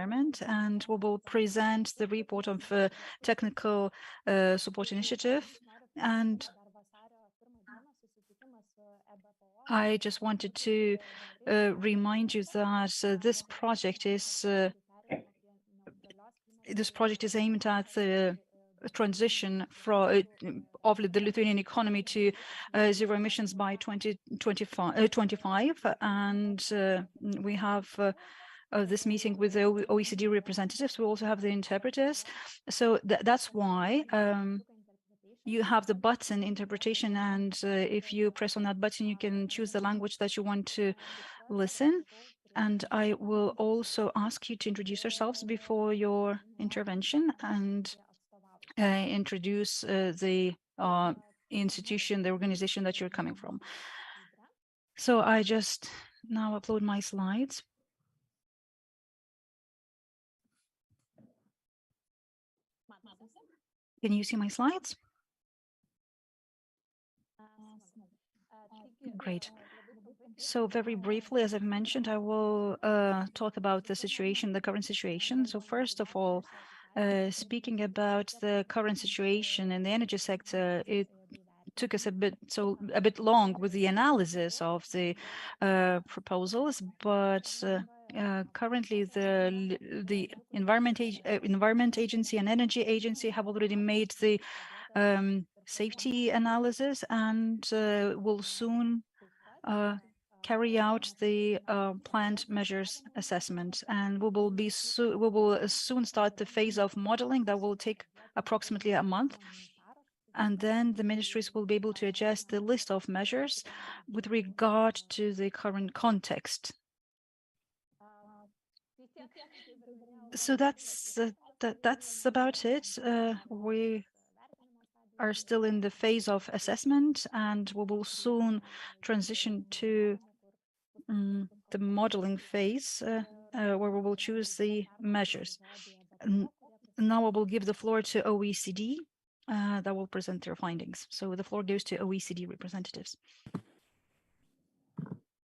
environment, and we will present the report of technical support initiative. And I just wanted to remind you that this project is aimed at the transition from of the Lithuanian economy to zero emissions by 2025, and we have this meeting with the OECD representatives. We also have the interpreters, so that's why you have the button interpretation, and if you press on that button, you can choose the language that you want to listen. And I will also ask you to introduce yourselves before your intervention and introduce the institution, the organization that you're coming from. So I just now upload my slides. Can you see my slides? Great. So very briefly, as I've mentioned, I will talk about the situation, the current situation. So first of all, speaking about the current situation in the energy sector, it took us a bit long with the analysis of the proposals, but currently the Environment Agency and Energy Agency have already made the safety analysis and will soon carry out the planned measures assessment, and we will soon start the phase of modeling that will take approximately a month, and then the ministries will be able to adjust the list of measures with regard to the current context. So that's about it. We are still in the phase of assessment, and we will soon transition to the modeling phase, where we will choose the measures. Now I will give the floor to OECD that will present their findings. So the floor goes to OECD representatives.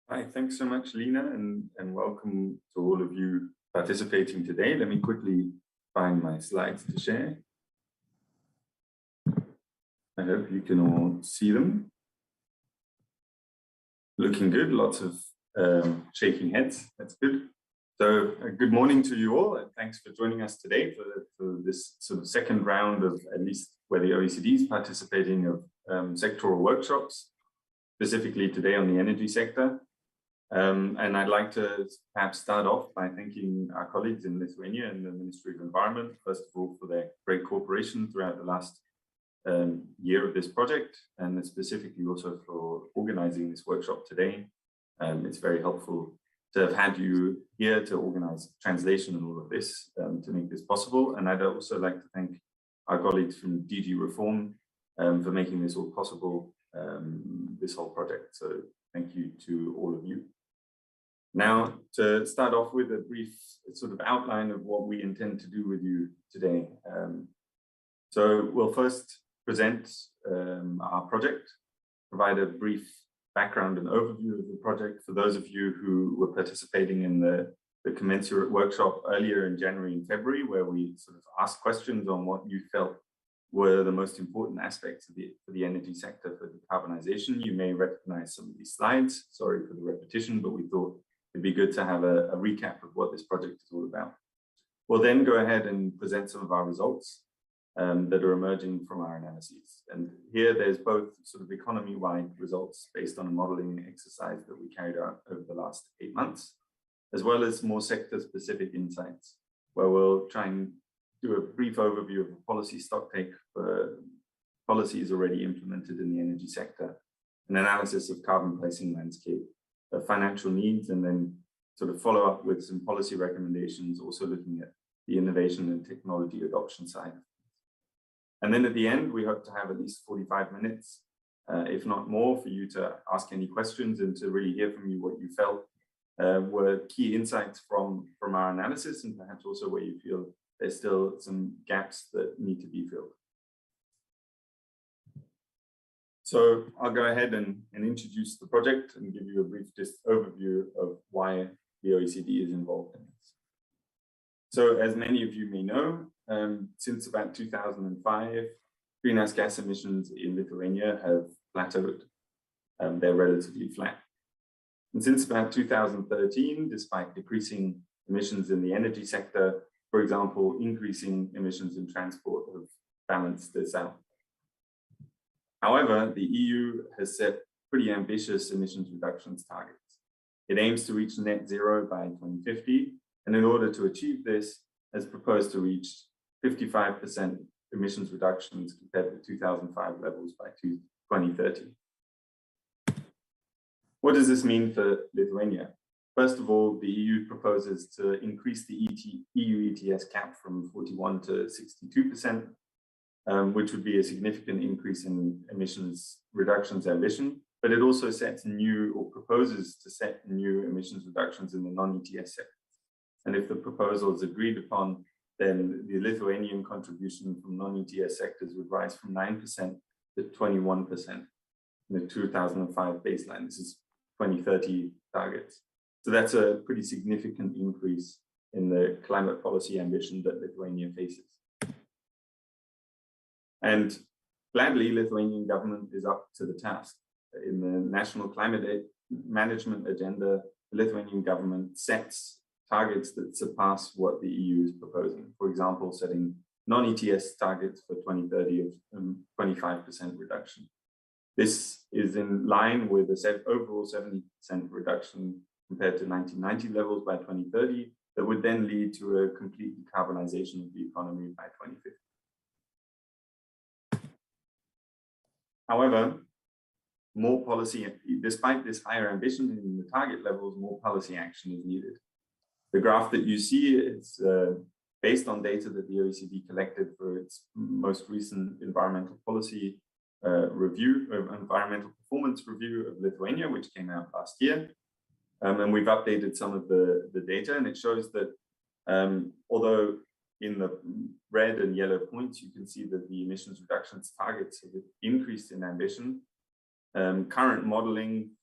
Hi, thanks so much, Lena, and welcome to all of you participating today. Let me quickly find my slides to share. I hope you can all see them. Looking good, lots of shaking heads, that's good. So good morning to you all, and thanks for joining us today for this sort of second round of, at least where the OECD is participating, of sectoral workshops, specifically today on the energy sector. And I'd like to perhaps start off by thanking our colleagues in Lithuania and the Ministry of Environment, first of all, for their great cooperation throughout the last year of this project, and specifically also for organizing this workshop today. It's very helpful to have had you here to organize translation and all of this to make this possible. And I'd also like to thank our colleagues from DG Reform for making this all possible, this whole project. So thank you to all of you. Now, to start off with a brief sort of outline of what we intend to do with you today. So we'll first present our project, provide a brief background and overview of the project for those of you who were participating in the commensurate workshop earlier in January and February, where we sort of asked questions on what you felt were the most important aspects of for the energy sector for decarbonization. You may recognize some of these slides. Sorry for the repetition, but we thought it'd be good to have a recap of what this project is all about. We'll then go ahead and present some of our results that are emerging from our analyses. And here there's both sort of economy-wide results based on a modeling exercise that we carried out over the last 8 months, as well as more sector-specific insights, where we'll try and do a brief overview of the policy stocktake for policies already implemented in the energy sector, an analysis of carbon pricing landscape, financial needs, and then sort of follow up with some policy recommendations, also looking at the innovation and technology adoption side. And then at the end, we hope to have at least 45 minutes, if not more, for you to ask any questions and to really hear from you what you felt were key insights from our analysis, and perhaps also where you feel there's still some gaps that need to be filled. So I'll go ahead and introduce the project and give you a brief overview of why the OECD is involved in this. So as many of you may know, since about 2005, greenhouse gas emissions in Lithuania have plateaued. They're relatively flat. And since about 2013, despite decreasing emissions in the energy sector, for example, increasing emissions in transport have balanced this out. However, the EU has set pretty ambitious emissions reductions targets. It aims to reach net zero by 2050, and in order to achieve this, has proposed to reach 55% emissions reductions compared to 2005 levels by 2030. What does this mean for Lithuania? First of all, the EU proposes to increase the EU ETS cap from 41 to 62%, which would be a significant increase in emissions reductions ambition, but it also sets new, or proposes to set new emissions reductions in the non-ETS sectors. And if the proposal is agreed upon, then the Lithuanian contribution from non-ETS sectors would rise from 9% to 21% in the 2005 baseline. This is 2030 targets. So that's a pretty significant increase in the climate policy ambition that Lithuania faces. And gladly, Lithuanian government is up to the task. In the National Climate Management Agenda, the Lithuanian government sets targets that surpass what the EU is proposing. For example, setting non-ETS targets for 2030 of 25% reduction. This is in line with the overall 70% reduction compared to 1990 levels by 2030, that would then lead to a complete decarbonization of the economy by 2050. However, more policy, despite this higher ambition in the target levels, more policy action is needed. The graph that you see is based on data that the OECD collected for its most recent environmental policy environmental performance review of Lithuania, which came out last year. And we've updated some of the data, and it shows that although in the red and yellow points, you can see that the emissions reductions targets have increased in ambition. Current modeling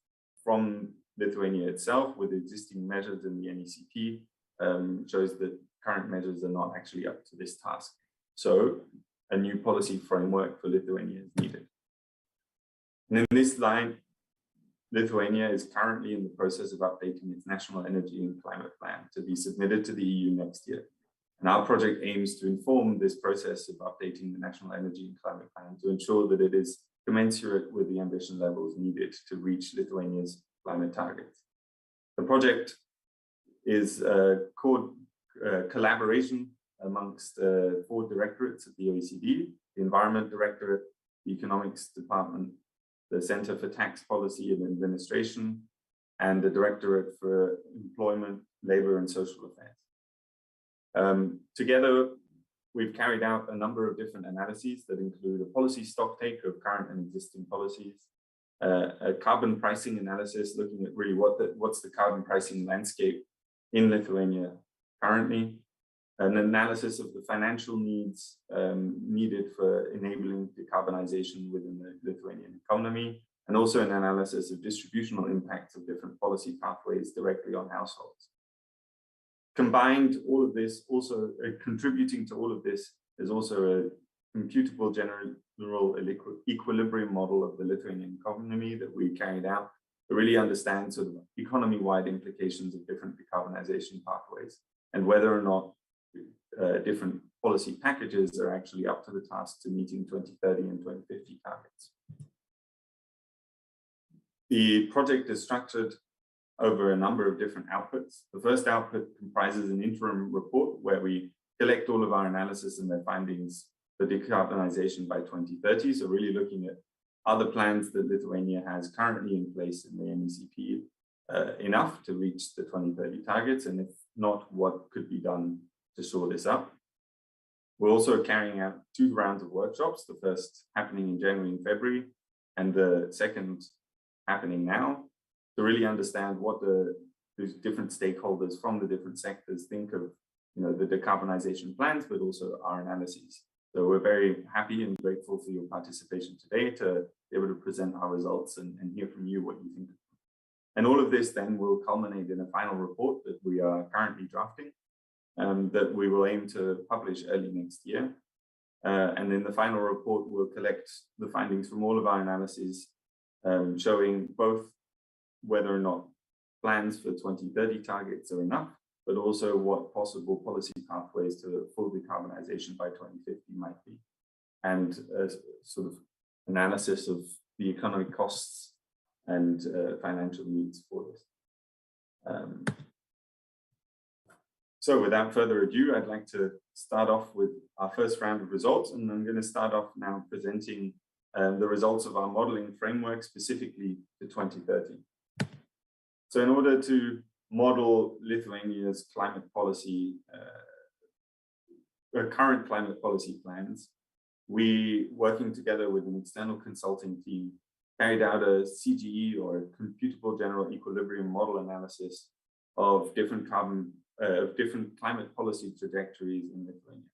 from Lithuania itself with existing measures in the NECP shows that current measures are not actually up to this task. So a new policy framework for Lithuania is needed. And in this line, Lithuania is currently in the process of updating its national energy and climate plan to be submitted to the EU next year. And our project aims to inform this process of updating the national energy and climate plan to ensure that it is commensurate with the ambition levels needed to reach Lithuania's climate targets. The project is a collaboration amongst 4 directorates at the OECD: the Environment Directorate, the Economics Department, the Center for Tax Policy and Administration, and the Directorate for Employment, Labor and Social Affairs. Together, we've carried out a number of different analyses that include a policy stocktake of current and existing policies, a carbon pricing analysis looking at really what's the carbon pricing landscape in Lithuania currently, an analysis of the financial needs needed for enabling decarbonization within the Lithuanian economy, and also an analysis of distributional impacts of different policy pathways directly on households. Combined, all of this, also contributing to all of this, is also a computable general equilibrium model of the Lithuanian economy that we carried out to really understand sort of economy-wide implications of different decarbonization pathways and whether or not different policy packages are actually up to the task to meeting 2030 and 2050 targets. The project is structured over a number of different outputs. The first output comprises an interim report where we collect all of our analysis and their findings for decarbonization by 2030. So really looking at other plans that Lithuania has currently in place in the NECP enough to reach the 2030 targets, and if not, what could be done to shore this up. We're also carrying out 2 rounds of workshops, the first happening in January and February, and the second happening now, to really understand what the different stakeholders from the different sectors think of the decarbonization plans, but also our analyses. So we're very happy and grateful for your participation today to be able to present our results and hear from you what you think. And all of this then will culminate in a final report that we are currently drafting. that we will aim to publish early next year. And in the final report, we'll collect the findings from all of our analyses, showing both whether or not plans for 2030 targets are enough, but also what possible policy pathways to full decarbonization by 2050 might be, and a sort of analysis of the economic costs and financial needs for this. So without further ado, I'd like to start off with our first round of results, and I'm going to start off now presenting the results of our modeling framework specifically to 2030. So in order to model Lithuania's climate policy, current climate policy plans, we, working together with an external consulting team, carried out a CGE, or a computable general equilibrium model analysis of different climate policy trajectories in Lithuania.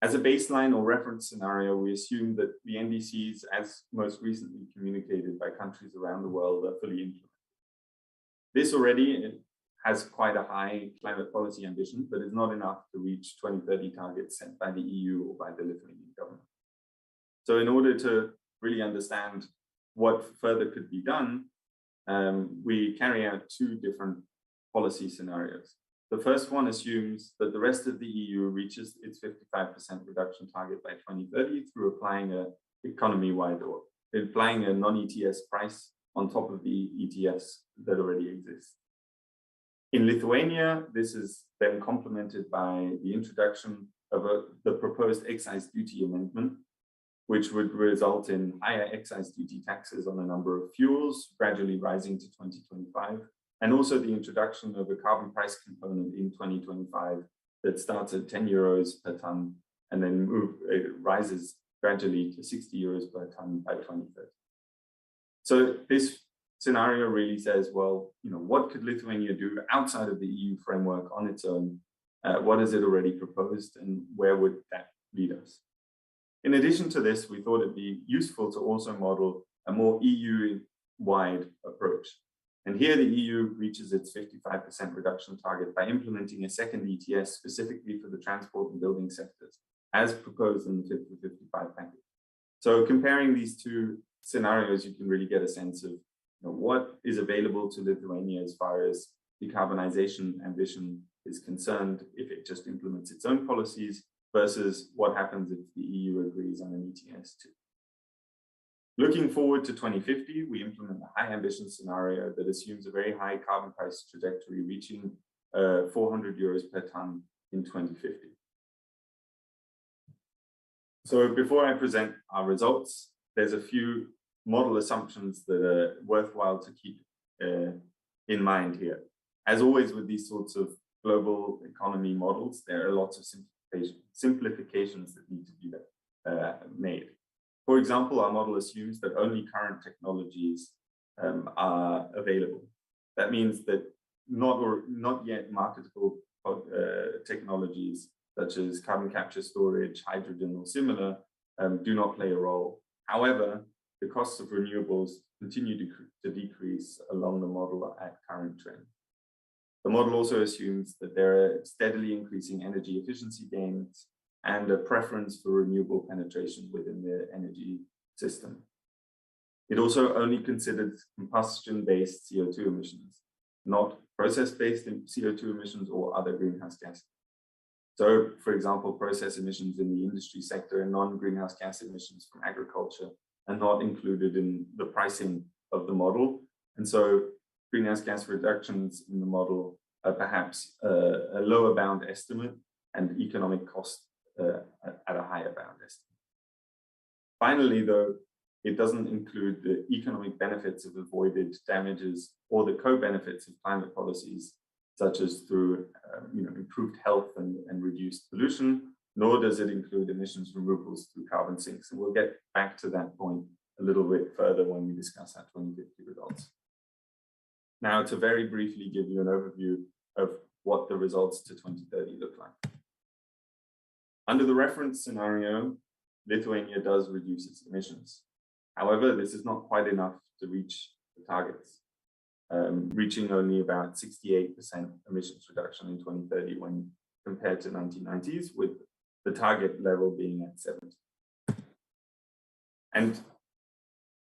As a baseline or reference scenario, we assume that the NDCs, as most recently communicated by countries around the world, are fully implemented. This already has quite a high climate policy ambition, but is not enough to reach 2030 targets set by the EU or by the Lithuanian government. So in order to really understand what further could be done, we carry out two different policy scenarios. The first one assumes that the rest of the EU reaches its 55% reduction target by 2030 through applying a economy-wide, or applying a non-ETS price on top of the ETS that already exists. In Lithuania, this is then complemented by the introduction of the proposed excise duty amendment, which would result in higher excise duty taxes on a number of fuels, gradually rising to 2025, and also the introduction of a carbon price component in 2025 that starts at 10 euros per ton and then rises gradually to 60 euros per ton by 2030. So this scenario really says, well, what could Lithuania do outside of the EU framework on its own? What has it already proposed, and where would that lead us? In addition to this, we thought it'd be useful to also model a more EU-wide approach. And here the EU reaches its 55% reduction target by implementing a second ETS specifically for the transport and building sectors, as proposed in the Fit for 55 package. So comparing these two scenarios, you can really get a sense of what is available to Lithuania as far as decarbonization ambition is concerned if it just implements its own policies, versus what happens if the EU agrees on an ETS too. Looking forward to 2050, we implement a high ambition scenario that assumes a very high carbon price trajectory reaching 400 euros per ton in 2050. So before I present our results, there's a few model assumptions that are worthwhile to keep in mind here. As always with these sorts of global economy models, there are lots of simplifications that need to be made. For example, our model assumes that only current technologies are available. That means that not yet marketable technologies such as carbon capture storage, hydrogen, or similar do not play a role. However, the costs of renewables continue to decrease along the model at current trend. The model also assumes that there are steadily increasing energy efficiency gains and a preference for renewable penetration within the energy system. It also only considers combustion-based CO2 emissions, not process-based CO2 emissions or other greenhouse gases. So, for example, process emissions in the industry sector and non-greenhouse gas emissions from agriculture are not included in the pricing of the model. And so greenhouse gas reductions in the model are perhaps a lower bound estimate and economic cost at a higher bound estimate. Finally, though, it doesn't include the economic benefits of avoided damages or the co-benefits of climate policies, such as through improved health and reduced pollution, nor does it include emissions removals through carbon sinks. And we'll get back to that point a little bit further when we discuss our 2050 results. Now, to very briefly give you an overview of what the results to 2030 look like. Under the reference scenario, Lithuania does reduce its emissions. However, this is not quite enough to reach the targets. reaching only about 68% emissions reduction in 2030 when compared to 1990s, with the target level being at 70. And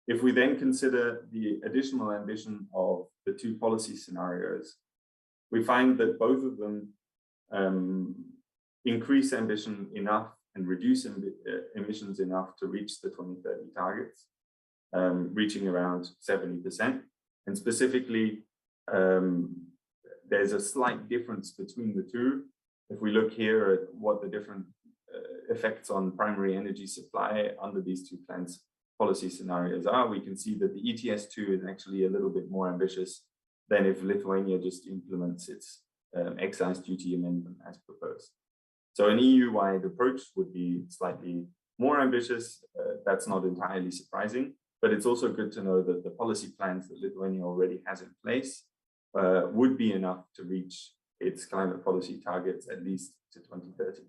if we then consider the additional ambition of the two policy scenarios, we find that both of them increase ambition enough and reduce emissions enough to reach the 2030 targets, reaching around 70%. And specifically, there's a slight difference between the two. If we look here at what the different effects on primary energy supply under these two plans policy scenarios are, we can see that the ETS2 is actually a little bit more ambitious than if Lithuania just implements its excise duty amendment as proposed. So an EU-wide approach would be slightly more ambitious. That's not entirely surprising, but it's also good to know that the policy plans that Lithuania already has in place would be enough to reach its climate policy targets at least to 2030.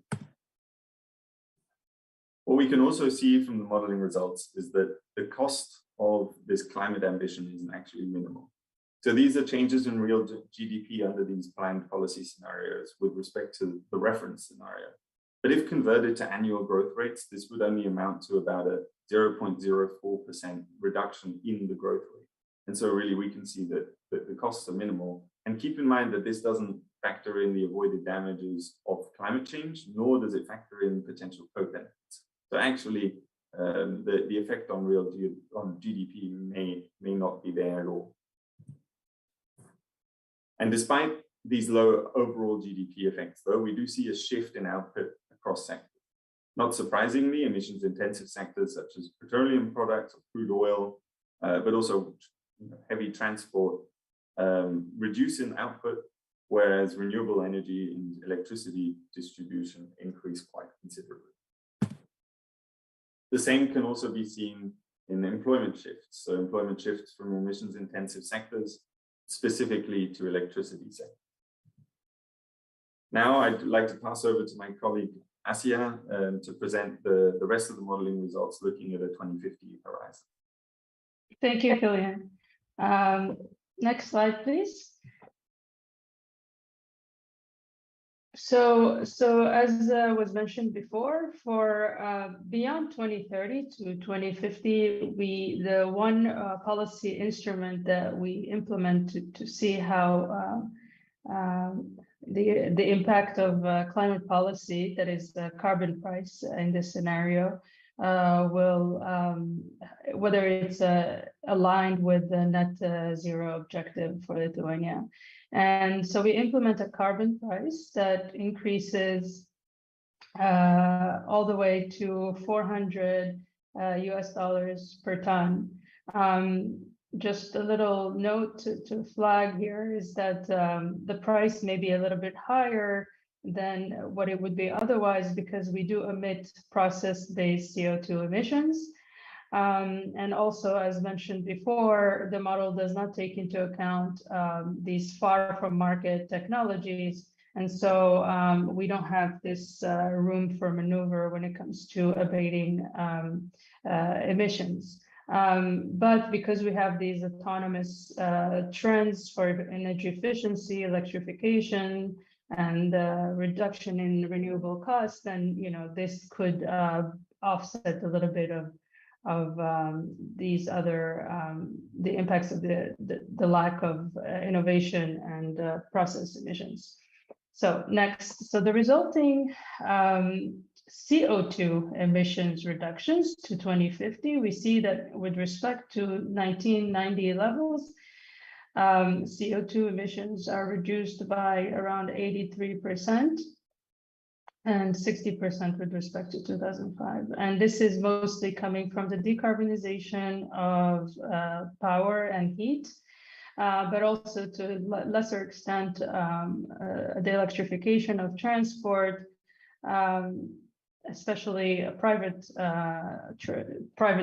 What we can also see from the modeling results is that the cost of this climate ambition is actually minimal. So these are changes in real GDP under these planned policy scenarios with respect to the reference scenario. But if converted to annual growth rates, this would only amount to about a 0.04% reduction in the growth rate. And so really we can see that the costs are minimal. And keep in mind that this doesn't factor in the avoided damages of climate change, nor does it factor in potential co-benefits. So actually, the effect on real GDP may not be there at all. And despite these low overall GDP effects, though, we do see a shift in output across sectors. Not surprisingly, emissions-intensive sectors such as petroleum products or crude oil, but also heavy transport, reduce in output, whereas renewable energy and electricity distribution increase quite considerably. The same can also be seen in employment shifts. So employment shifts from emissions-intensive sectors specifically to electricity sector. Now I'd like to pass over to my colleague Asia to present the rest of the modeling results looking at a 2050 horizon. Thank you, Kilian. Next slide, please. So as was mentioned before, for beyond 2030 to 2050, the one policy instrument that we implement to see how the impact of climate policy, that is the carbon price in this scenario, will whether it's aligned with the net zero objective for Lithuania. And so we implement a carbon price that increases all the way to $400 US per ton. Just a little note to flag here is that the price may be a little bit higher than what it would be otherwise, because we do emit process-based CO2 emissions. And also, as mentioned before, the model does not take into account these far from market technologies. And so we don't have this room for maneuver when it comes to abating emissions. But because we have these autonomous trends for energy efficiency, electrification, and reduction in renewable costs, then this could offset a little bit of these other the impacts of the lack of innovation and process emissions. So next, so the resulting CO2 emissions reductions to 2050, we see that with respect to 1990 levels, CO2 emissions are reduced by around 83%. And 60% with respect to 2005. And this is mostly coming from the decarbonization of power and heat, but also to lesser extent, the electrification of transport, especially private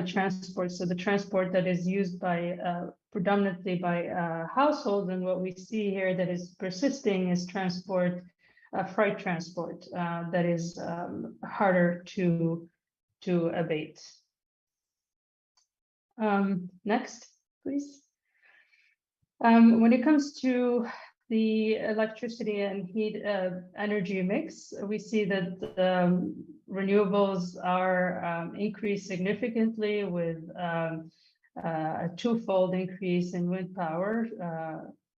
transport. So the transport that is used by predominantly by households, and what we see here that is persisting is transport. Freight transport that is harder to abate. Next, please. When it comes to the electricity and heat energy mix, we see that renewables are increased significantly with a twofold increase in wind power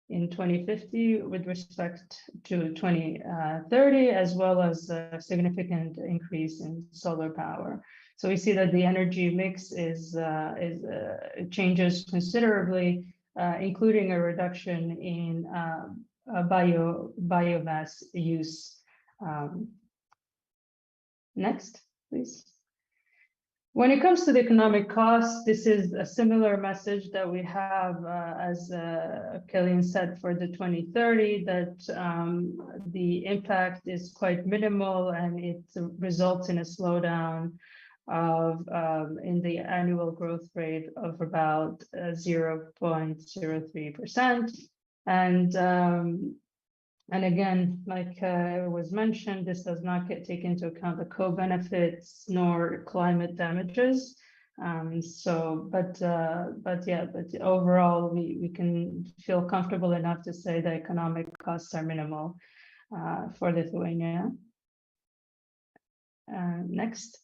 in 2050 with respect to 2030, as well as a significant increase in solar power. So we see that the energy mix changes considerably, including a reduction in biomass use. Next, please. When it comes to the economic costs, this is a similar message that we have, as Killian said, for the 2030, that the impact is quite minimal and it results in a slowdown of in the annual growth rate of about 0.03%. And again, like was mentioned, this does not take into account the co-benefits nor climate damages. But overall, we can feel comfortable enough to say the economic costs are minimal for Lithuania. Next.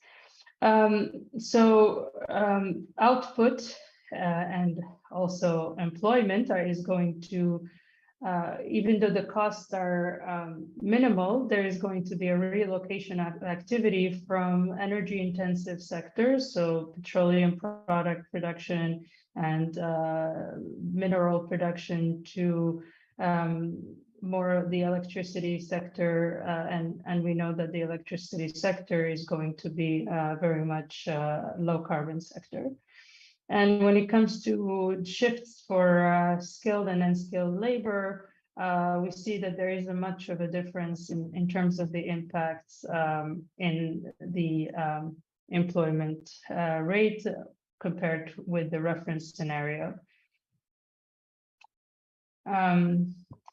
Output and also employment is going to, even though the costs are minimal, there is going to be a relocation of activity from energy intensive sectors, so petroleum product production and mineral production, to more of the electricity sector, and we know that the electricity sector is going to be very much low carbon sector. And when it comes to shifts for skilled and unskilled labor, we see that there is much of a difference in terms of the impacts in the employment rate compared with the reference scenario.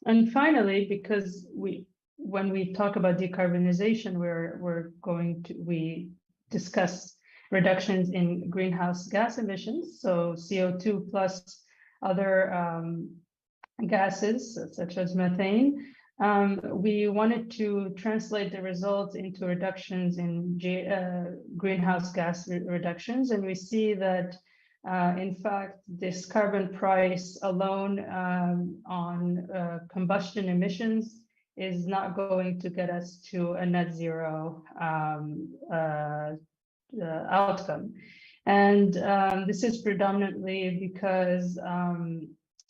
And finally, because when we talk about decarbonization, we discuss reductions in greenhouse gas emissions, so CO2 plus other gases such as methane. We wanted to translate the results into reductions in greenhouse gas reductions, and we see that in fact, this carbon price alone on combustion emissions is not going to get us to a net zero outcome. And this is predominantly because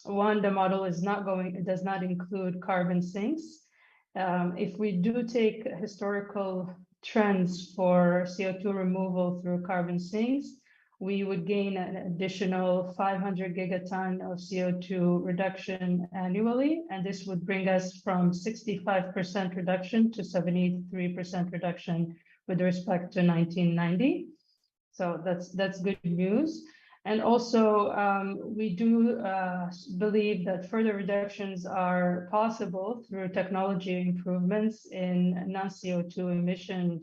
one, the model does not include carbon sinks. If we do take historical trends for CO2 removal through carbon sinks, we would gain an additional 500 gigaton of CO2 reduction annually, and this would bring us from 65% reduction to 73% reduction with respect to 1990. So that's good news. And also, we do believe that further reductions are possible through technology improvements in non-CO2 emission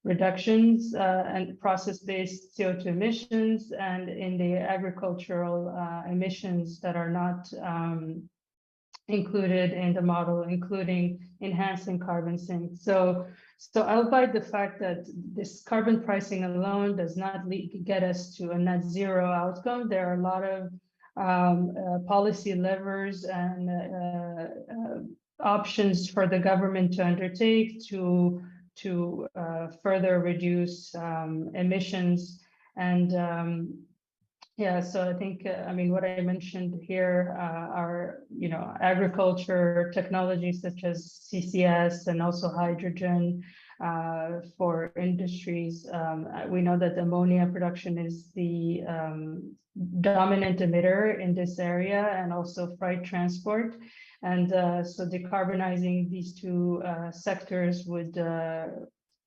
reductions and process-based CO2 emissions, and in the agricultural emissions that are not included in the model, including enhancing carbon sinks. So albeit the fact that this carbon pricing alone does not get us to a net zero outcome, there are a lot of policy levers and options for the government to undertake to further reduce emissions. And yeah, so I think, I mean, what I mentioned here are, agriculture technologies such as CCS and also hydrogen for industries. We know that ammonia production is the dominant emitter in this area, and also freight transport. And so decarbonizing these two sectors would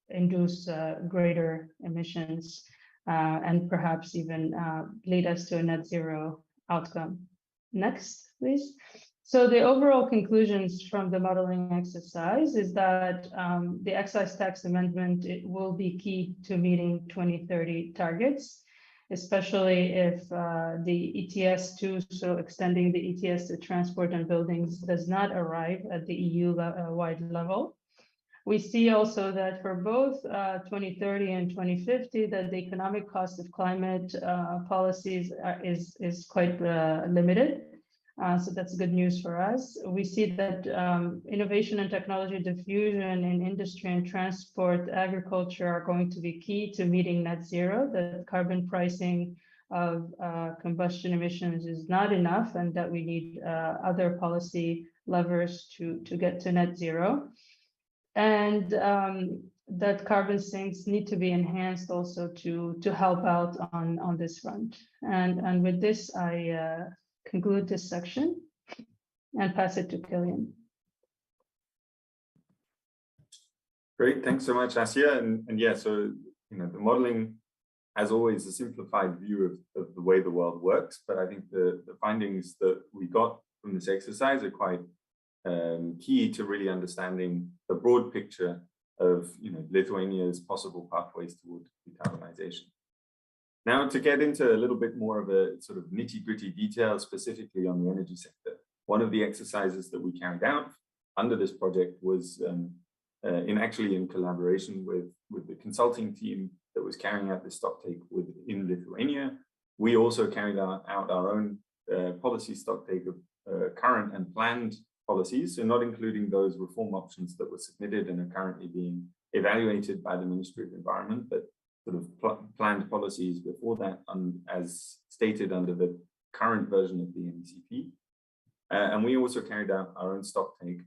induce greater emissions and perhaps even lead us to a net zero outcome. Next, please. So the overall conclusions from the modeling exercise is that the excise tax amendment will be key to meeting 2030 targets. especially if the ETS too, so extending the ETS to transport and buildings does not arrive at the EU-wide level. We see also that for both 2030 and 2050, that the economic cost of climate policies is quite limited. So that's good news for us. We see that innovation and technology diffusion in industry and transport, agriculture are going to be key to meeting net zero, that carbon pricing of combustion emissions is not enough, and that we need other policy levers to get to net zero. And that carbon sinks need to be enhanced also to help out on this front. And with this, I conclude this section and pass it to Killian. Great, thanks so much, Asia. And yeah, so the modeling, as always, a simplified view of the way the world works. But I think the findings that we got from this exercise are quite key to really understanding the broad picture of Lithuania's possible pathways toward decarbonization. Now, to get into a little bit more of a sort of nitty-gritty detail specifically on the energy sector, one of the exercises that we carried out under this project was in collaboration with the consulting team that was carrying out this stocktake in Lithuania. We also carried out our own policy stocktake of current and planned policies, so not including those reform options that were submitted and are currently being evaluated by the Ministry of Environment, but sort of planned policies before that, as stated under the current version of the NECP. And we also carried out our own stocktake,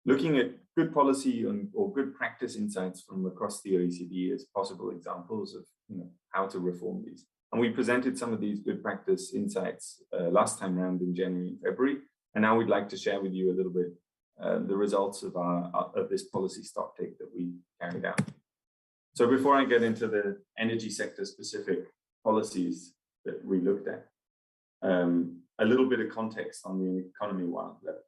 looking at good policy or good practice insights from across the OECD as possible examples of how to reform these. And we presented some of these good practice insights last time around in January and February. And now we'd like to share with you a little bit the results of this policy stocktake that we carried out. So before I get into the energy sector specific policies that we looked at, a little bit of context on the economy-wide level.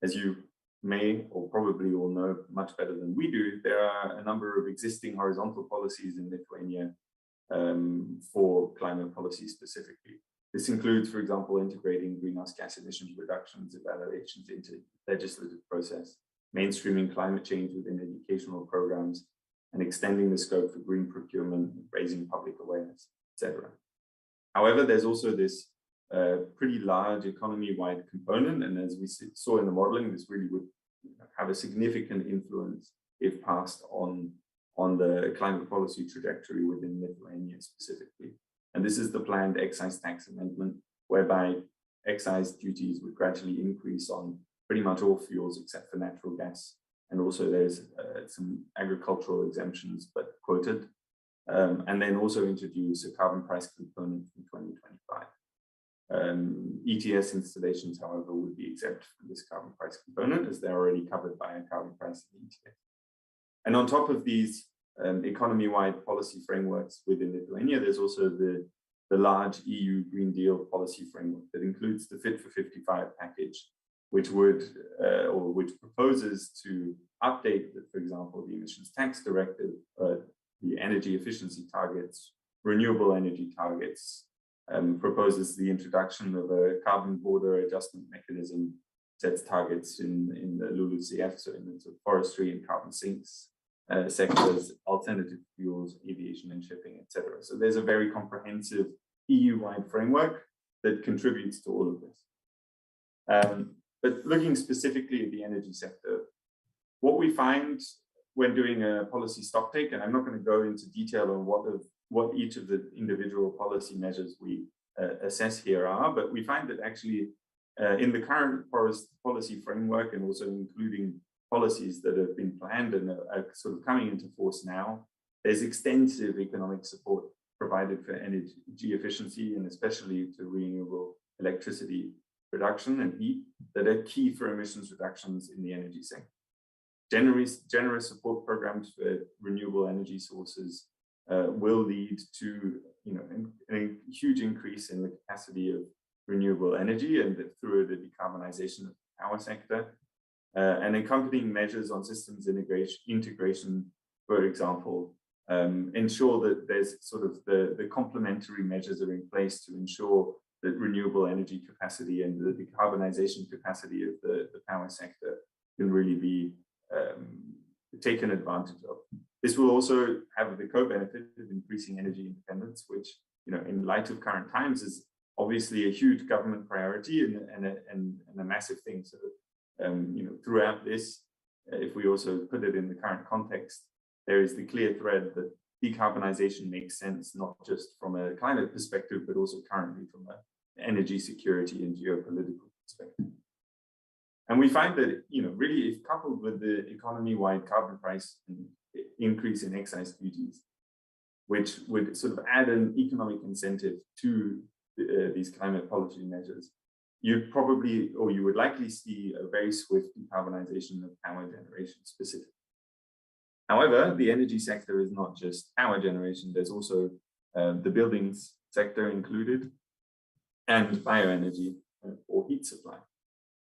As you may or probably all know much better than we do, there are a number of existing horizontal policies in Lithuania for climate policy specifically. This includes, for example, integrating greenhouse gas emissions reductions evaluations into legislative process, mainstreaming climate change within educational programs, and extending the scope for green procurement, raising public awareness, etc. However, there's also this pretty large economy-wide component, and as we saw in the modeling, this really would have a significant influence if passed on the climate policy trajectory within Lithuania specifically. And this is the planned excise tax amendment, whereby excise duties would gradually increase on pretty much all fuels except for natural gas. And also there's some agricultural exemptions, but quoted. And then also introduce a carbon price component from 2025. ETS installations, however, would be exempt from this carbon price component as they're already covered by a carbon price in ETS. And on top of these economy-wide policy frameworks within Lithuania, there's also the large EU Green Deal policy framework that includes the Fit for 55 package, which proposes to update, for example, the emissions tax directive, the energy efficiency targets, renewable energy targets, proposes the introduction of a carbon border adjustment mechanism, sets targets in the LULUCF, so in the forestry and carbon sinks sectors, alternative fuels, aviation and shipping, etc. So there's a very comprehensive EU-wide framework that contributes to all of this. But looking specifically at the energy sector, what we find when doing a policy stocktake, and I'm not going to go into detail on what each of the individual policy measures we assess here are, but we find that actually in the current policy framework, and also including policies that have been planned and are sort of coming into force now, there's extensive economic support provided for energy efficiency, and especially to renewable electricity production and heat that are key for emissions reductions in the energy sector. Generous support programs for renewable energy sources will lead to a huge increase in the capacity of renewable energy and through the decarbonization of the power sector. And accompanying measures on systems integration, for example, ensure that there's sort of the complementary measures are in place to ensure that renewable energy capacity and the decarbonization capacity of the power sector can really be taken advantage of. This will also have the co-benefit of increasing energy independence, which, you know, in light of current times is obviously a huge government priority and a massive thing. So, you know, throughout this, if we also put it in the current context, there is the clear thread that decarbonization makes sense, not just from a climate perspective, but also currently from an energy security and geopolitical perspective. And we find that, you know, really, if coupled with the economy-wide carbon price and increase in excise duties, which would sort of add an economic incentive to these climate policy measures, you'd probably, or you would likely see a very swift decarbonization of power generation specifically. However, the energy sector is not just power generation. There's also the buildings sector included and bioenergy or heat supply.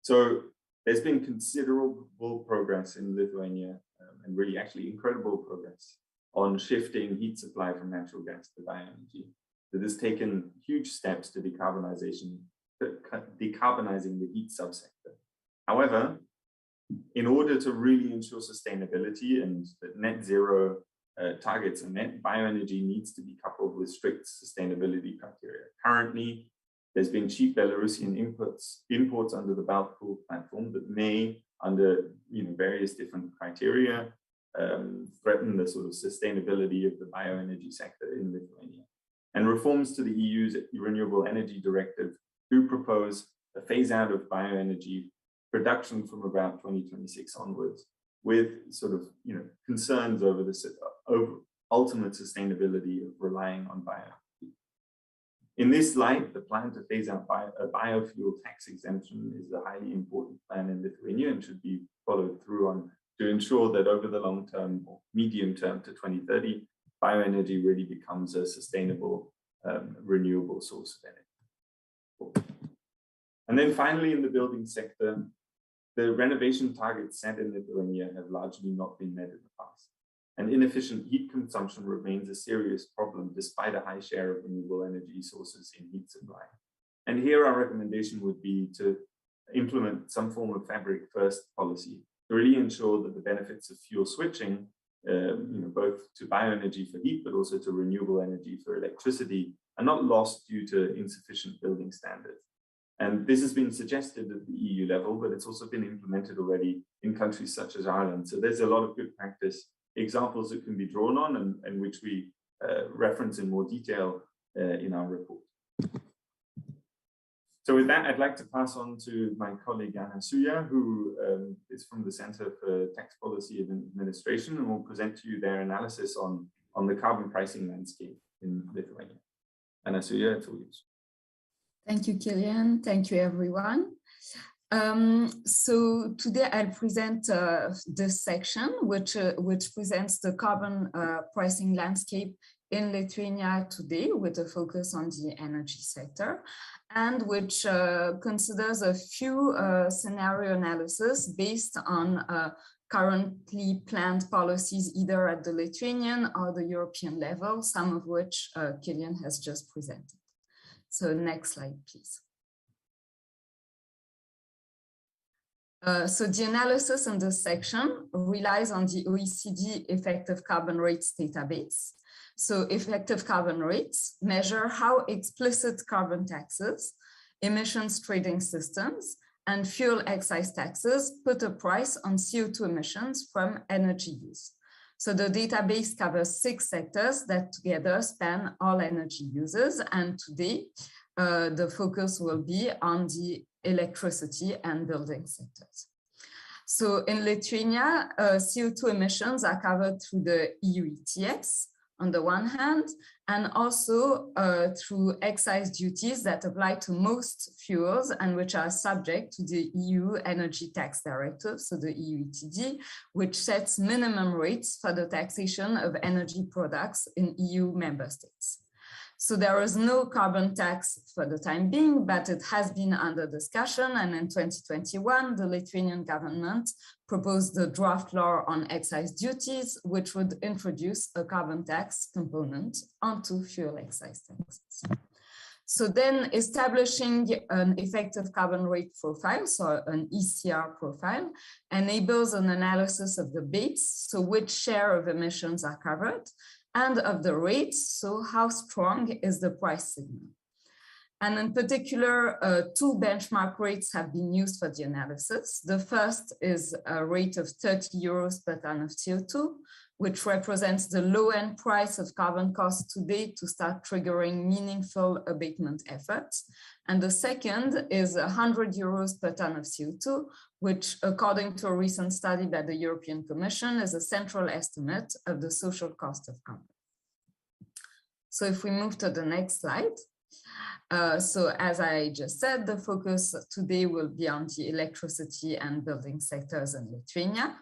So there's been considerable progress in Lithuania and really actually incredible progress on shifting heat supply from natural gas to bioenergy. That has taken huge steps to decarbonizing the heat subsector. However, in order to really ensure sustainability and that net zero targets are met, bioenergy needs to be coupled with strict sustainability criteria. Currently, there's been cheap Belarusian imports under the Belt Pool platform that may, under various different criteria, threaten the sort of sustainability of the bioenergy sector in Lithuania. And reforms to the EU's Renewable Energy Directive do propose a phase out of bioenergy production from about 2026 onwards, with sort of concerns over the ultimate sustainability of relying on bioenergy. In this light, the plan to phase out a biofuel tax exemption is a highly important plan in Lithuania and should be followed through on to ensure that over the long term or medium term to 2030, bioenergy really becomes a sustainable, renewable source of energy. And then finally, in the building sector, the renovation targets set in Lithuania have largely not been met in the past. And inefficient heat consumption remains a serious problem despite a high share of renewable energy sources in heat supply. And here our recommendation would be to implement some form of fabric first policy to really ensure that the benefits of fuel switching, both to bioenergy for heat, but also to renewable energy for electricity, are not lost due to insufficient building standards. And this has been suggested at the EU level, but it's also been implemented already in countries such as Ireland. So there's a lot of good practice examples that can be drawn on and which we reference in more detail in our report. So with that, I'd like to pass on to my colleague Anna Suya, who is from the Center for Tax Policy and Administration, and will present to you their analysis on the carbon pricing landscape in Lithuania. Anna Suya, it's all yours. Thank you, Kilian. Thank you, everyone. So today I'll present this section, which presents the carbon pricing landscape in Lithuania today, with a focus on the energy sector, and which considers a few scenario analysis based on currently planned policies either at the Lithuanian or the European level, some of which Kilian has just presented. So next slide, please. So the analysis in this section relies on the OECD effective carbon rates database. So effective carbon rates measure how explicit carbon taxes, emissions trading systems, and fuel excise taxes put a price on CO2 emissions from energy use. So the database covers 6 sectors that together span all energy uses. And today, the focus will be on the electricity and building sectors. So in Lithuania, CO2 emissions are covered through the EU ETS on the one hand, and also through excise duties that apply to most fuels and which are subject to the EU Energy Tax Directive, so the EU ETD, which sets minimum rates for the taxation of energy products in EU member states. So there is no carbon tax for the time being, but it has been under discussion. And in 2021, the Lithuanian government proposed the draft law on excise duties, which would introduce a carbon tax component onto fuel excise taxes. So then establishing an effective carbon rate profile, so an ECR profile, enables an analysis of the base, so which share of emissions are covered, and of the rates, so how strong is the price signal. And in particular, two benchmark rates have been used for the analysis. The first is a rate of 30 euros per ton of CO2, which represents the low-end price of carbon costs today to start triggering meaningful abatement efforts. And the second is 100 euros per ton of CO2, which, according to a recent study by the European Commission, is a central estimate of the social cost of carbon. So if we move to the next slide. So as I just said, the focus today will be on the electricity and building sectors in Lithuania.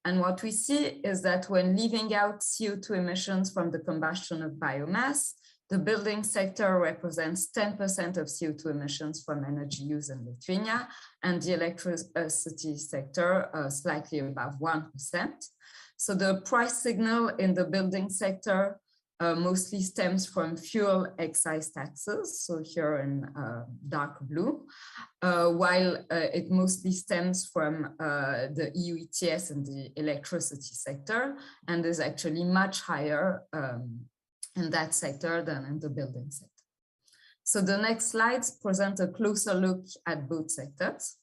And what we see is that when leaving out CO2 emissions from the combustion of biomass, the building sector represents 10% of CO2 emissions from energy use in Lithuania, and the electricity sector slightly above 1%. So the price signal in the building sector mostly stems from fuel excise taxes, so here in dark blue, while it mostly stems from the EU ETS in the electricity sector, and is actually much higher in that sector than in the building sector. So the next slides present a closer look at both sectors.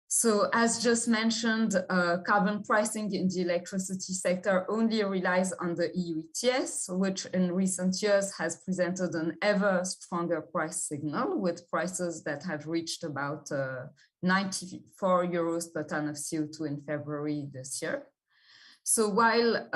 So as just mentioned, carbon pricing in the electricity sector only relies on the EU ETS, which in recent years has presented an ever stronger price signal, with prices that have reached about 94 euros per ton of CO2 in February this year. So while,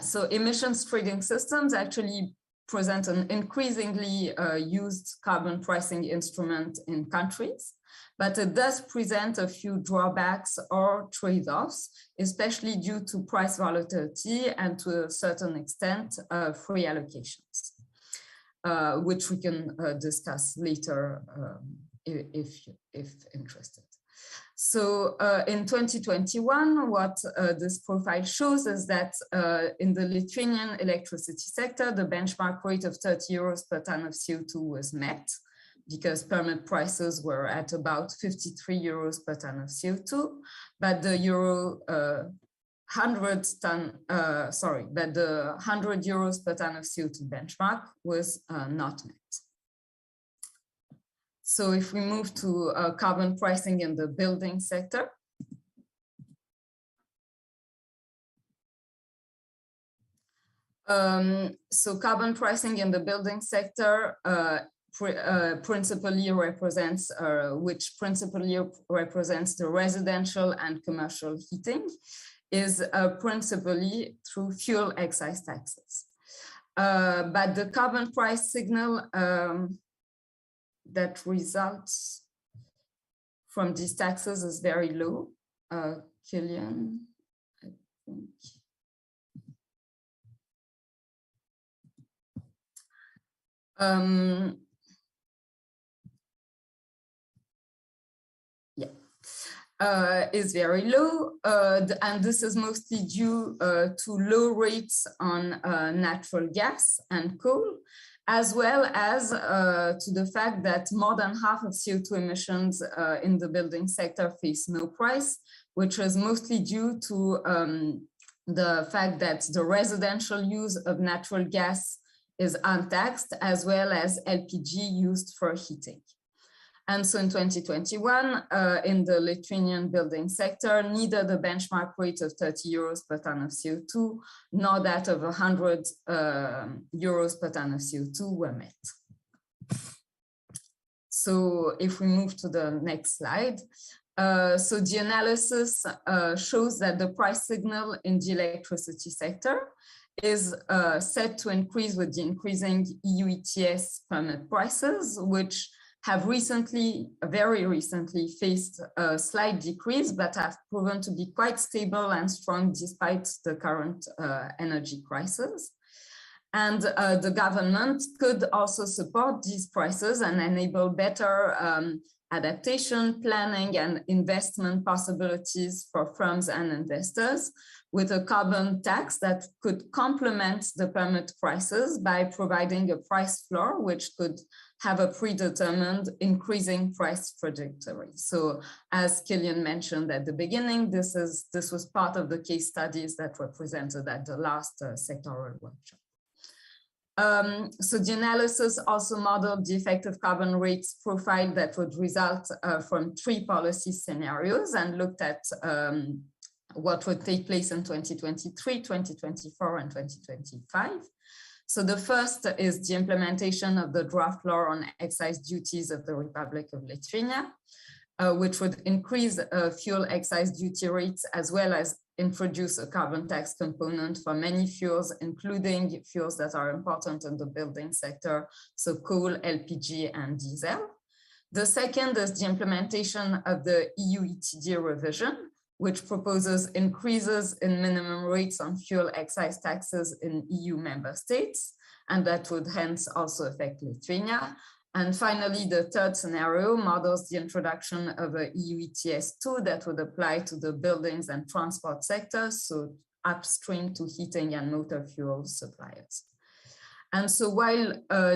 so emissions trading systems actually present an increasingly used carbon pricing instrument in countries, but it does present a few drawbacks or trade-offs, especially due to price volatility and to a certain extent, free allocations, which we can discuss later if interested. So in 2021, what this profile shows is that in the Lithuanian electricity sector, the benchmark rate of 30 euros per ton of CO2 was met, because permit prices were at about 53 euros per ton of CO2, but the the 100 euros per ton of CO2 benchmark was not met. So if we move to carbon pricing in the building sector. So carbon pricing in the building sector principally represents the residential and commercial heating, is principally through fuel excise taxes. But the carbon price signal that results from these taxes is very low. Killian, I think. Is very low, and this is mostly due to low rates on natural gas and coal, as well as to the fact that more than half of CO2 emissions in the building sector face no price, which is mostly due to the fact that the residential use of natural gas is untaxed, as well as LPG used for heating. And so in 2021, in the Lithuanian building sector, neither the benchmark rate of 30 euros per ton of CO2, nor that of 100 euros per ton of CO2 were met. So if we move to the next slide, so the analysis shows that the price signal in the electricity sector is set to increase with the increasing EU ETS permit prices, which have very recently faced a slight decrease, but have proven to be quite stable and strong despite the current energy crisis. And the government could also support these prices and enable better adaptation, planning, and investment possibilities for firms and investors, with a carbon tax that could complement the permit prices by providing a price floor, which could have a predetermined increasing price trajectory. So as Killian mentioned at the beginning, this was part of the case studies that were presented at the last sectoral workshop. So the analysis also modeled the effective carbon rates profile that would result from 3 policy scenarios and looked at what would take place in 2023, 2024, and 2025. So the first is the implementation of the draft law on excise duties of the Republic of Lithuania, which would increase fuel excise duty rates as well as introduce a carbon tax component for many fuels, including fuels that are important in the building sector, so coal, LPG, and diesel. The second is the implementation of the EU ETD revision, which proposes increases in minimum rates on fuel excise taxes in EU member states, and that would hence also affect Lithuania. And finally, the third scenario models the introduction of a EU ETS2 that would apply to the buildings and transport sectors, so upstream to heating and motor fuel suppliers. And so while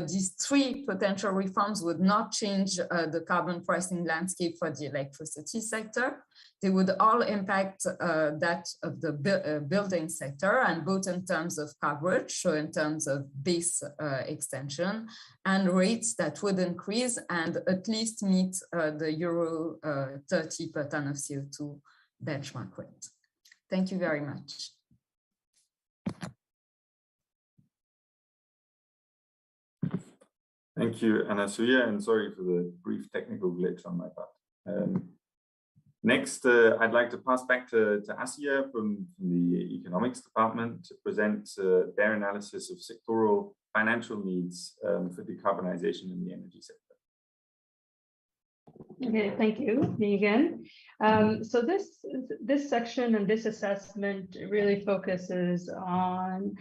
these 3 potential reforms would not change the carbon pricing landscape for the electricity sector, they would all impact that of the building sector, and both in terms of coverage, so in terms of base extension, and rates that would increase and at least meet the Euro 30 per ton of CO2 benchmark rate. Thank you very much. Thank you, Anna-Suya, and sorry for the brief technical glitch on my part. Next, I'd like to pass back to Asia from the economics department to present their analysis of sectoral financial needs for decarbonization in the energy sector. Okay, thank you, me again. So this section and this assessment really focuses on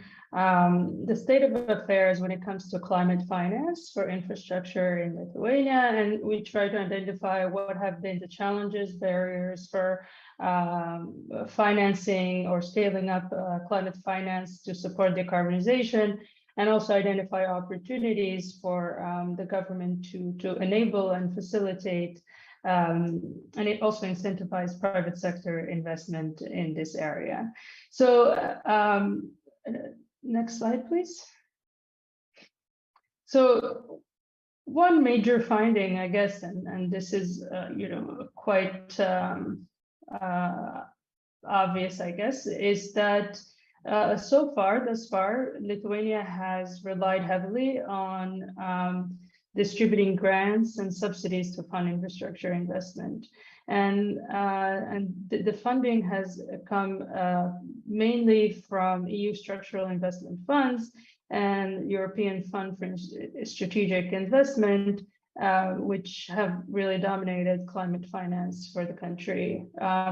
the state of affairs when it comes to climate finance for infrastructure in Lithuania, and we try to identify what have been the challenges, barriers for financing or scaling up climate finance to support decarbonization, and also identify opportunities for the government to enable and facilitate, and it also incentivizes private sector investment in this area. So next slide, please. So one major finding, I guess, and this is quite obvious, I guess, is that thus far, Lithuania has relied heavily on distributing grants and subsidies to fund infrastructure investment. And the funding has come mainly from EU structural investment funds and European Fund for Strategic Investment, which have really dominated climate finance for the country.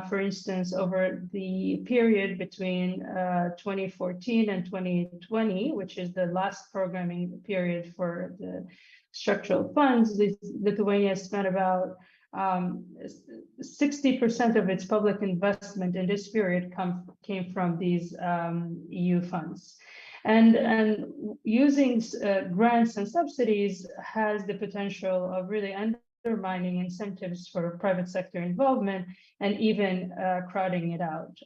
For instance, over the period between 2014 and 2020, which is the last programming period for the structural funds, Lithuania spent about 60% of its public investment in this period came from these EU funds. And using grants and subsidies has the potential of really undermining incentives for private sector involvement and even crowding it out.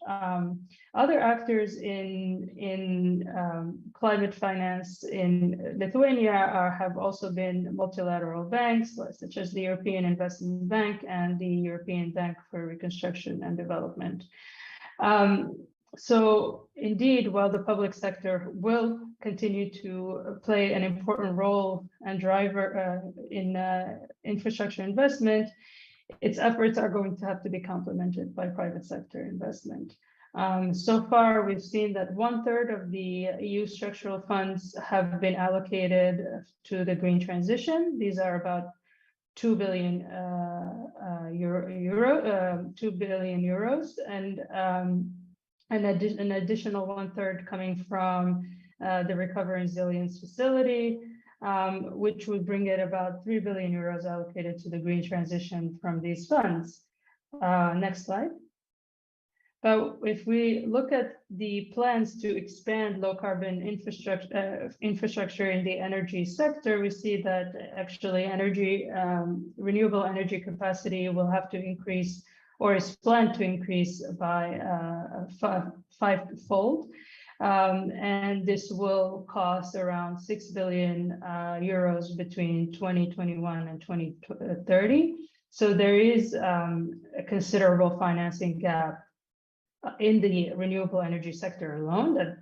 Other actors in climate finance in Lithuania have also been multilateral banks, such as the European Investment Bank and the European Bank for Reconstruction and Development. So indeed, while the public sector will continue to play an important role and driver in infrastructure investment, its efforts are going to have to be complemented by private sector investment. So far, we've seen that 1/3 of the EU structural funds have been allocated to the green transition. These are about 2 billion euros, and an additional 1/3 coming from the Recovery and Resilience Facility, which would bring it about 3 billion euros allocated to the green transition from these funds. Next slide. But if we look at the plans to expand low carbon infrastructure in the energy sector, we see that actually renewable energy capacity will have to increase, or is planned to increase by fivefold. And this will cost around 6 billion euros between 2021 and 2030. So there is a considerable financing gap in the renewable energy sector alone that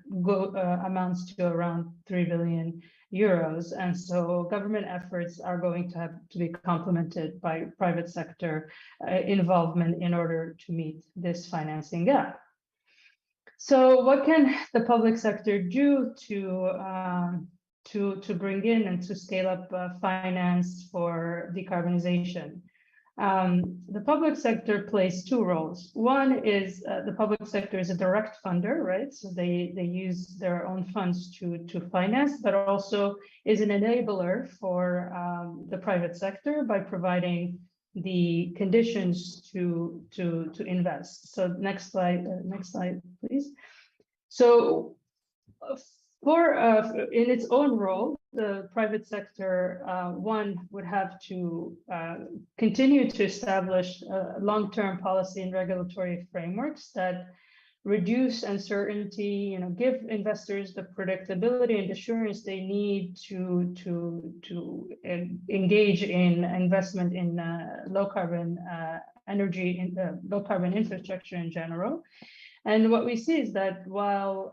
amounts to around 3 billion euros. And so government efforts are going to have to be complemented by private sector involvement in order to meet this financing gap. So what can the public sector do to bring in and to scale up finance for decarbonization? The public sector plays two roles. One is the public sector is a direct funder, right? So they use their own funds to finance, but also is an enabler for the private sector by providing the conditions to invest. So next slide, please. So in its own role, the private sector, one would have to continue to establish long-term policy and regulatory frameworks that reduce uncertainty, give investors the predictability and assurance they need to engage in investment in low carbon energy, in low carbon infrastructure in general. And what we see is that while